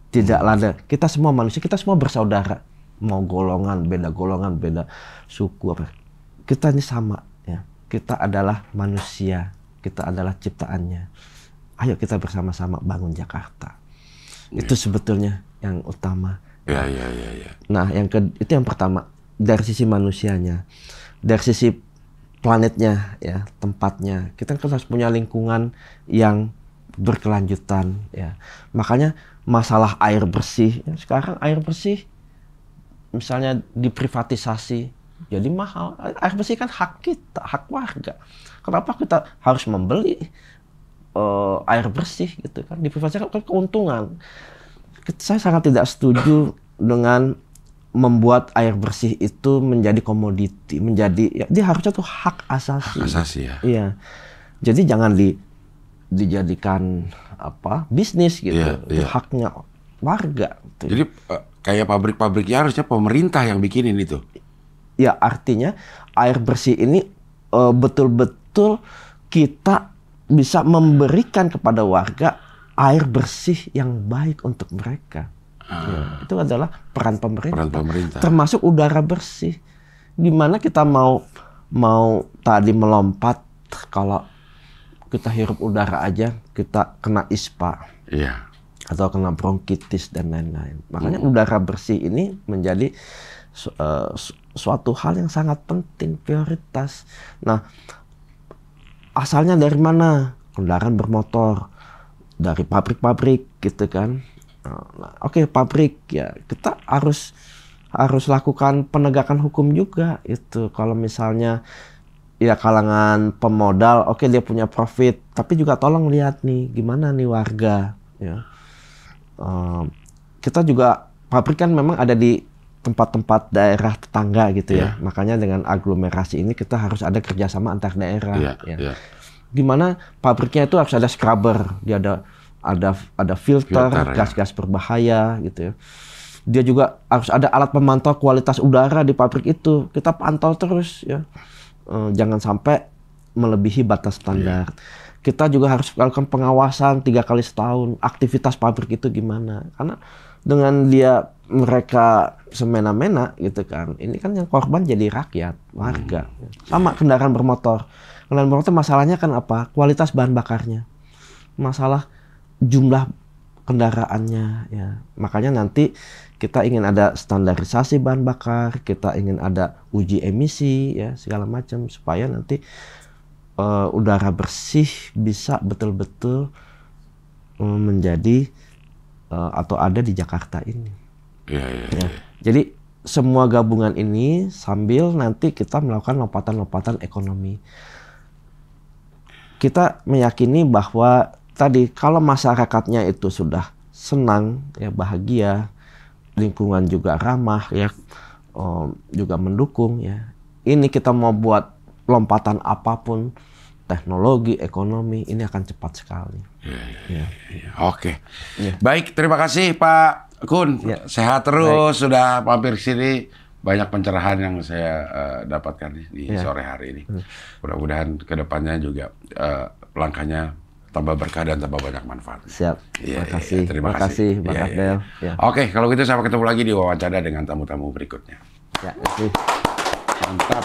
Tidak ada, kita semua manusia, kita semua bersaudara, mau golongan, beda suku apa, kita ini sama ya. Kita adalah manusia, kita adalah ciptaannya. Ayo kita bersama-sama bangun Jakarta. Itu sebetulnya yang utama. Nah, itu yang pertama dari sisi manusianya, dari sisi planetnya ya, tempatnya. Kita kan harus punya lingkungan yang berkelanjutan ya. Makanya masalah air bersih ya, sekarang air bersih misalnya diprivatisasi jadi mahal. Air bersih kan hak kita, hak warga. Kenapa kita harus membeli air bersih gitu kan? Diprivatisasi kan keuntungan. Saya sangat tidak setuju dengan membuat air bersih itu menjadi komoditi, menjadi ya, dia harusnya tuh hak asasi. Hak asasi ya. Iya. Jadi jangan dijadikan bisnis gitu. Itu haknya warga. Jadi kayak pabrik-pabriknya harusnya pemerintah yang bikinin itu. Ya artinya air bersih ini betul-betul kita bisa memberikan kepada warga air bersih yang baik untuk mereka. Ya, itu adalah peran pemerintah. Peran pemerintah. Termasuk udara bersih. Gimana kita mau tadi melompat kalau kita hirup udara aja kita kena ISPA. Iya. Atau kena bronkitis dan lain-lain. Makanya udara bersih ini menjadi suatu hal yang sangat penting, prioritas. Nah, asalnya dari mana? Kendaraan bermotor. Dari pabrik-pabrik gitu kan. Nah, oke, pabrik ya kita harus lakukan penegakan hukum juga itu. Kalau misalnya ya kalangan pemodal, oke dia punya profit, tapi juga tolong lihat nih gimana nih warga ya. Kita juga pabrik kan memang ada di tempat-tempat daerah tetangga gitu ya. Makanya dengan aglomerasi ini kita harus ada kerjasama antar daerah. Gimana pabriknya itu harus ada scrubber, dia ada filter gas-gas berbahaya gitu ya. Dia juga harus ada alat pemantau kualitas udara di pabrik itu. Kita pantau terus ya. Jangan sampai melebihi batas standar. Kita juga harus melakukan pengawasan 3 kali setahun. Aktivitas pabrik itu gimana? Karena dengan mereka semena-mena gitu kan. Ini kan yang korban jadi rakyat, warga. Sama kendaraan bermotor. Kendaraan bermotor masalahnya kan apa? Kualitas bahan bakarnya. Masalah jumlah kendaraannya ya. Makanya nanti kita ingin ada standarisasi bahan bakar, kita ingin ada uji emisi ya, segala macam supaya nanti udara bersih bisa betul-betul menjadi atau ada di Jakarta ini. Ya. Jadi semua gabungan ini sambil nanti kita melakukan lompatan-lompatan ekonomi. Kita meyakini bahwa tadi kalau masyarakatnya itu sudah senang ya, bahagia, lingkungan juga ramah ya, juga mendukung ya. Ini kita mau buat lompatan apapun, teknologi, ekonomi, ini akan cepat sekali. Oke. Baik, terima kasih Pak Kun. Sehat terus. Sudah mampir sini. Banyak pencerahan yang saya dapatkan di sore hari ini. Mudah-mudahan kedepannya juga langkahnya tambah berkah dan tambah banyak manfaat. Siap. Terima kasih Bang Abdel. Oke, kalau gitu sampai ketemu lagi di wawancara dengan tamu-tamu berikutnya. Ya, terima kasih. Mantap.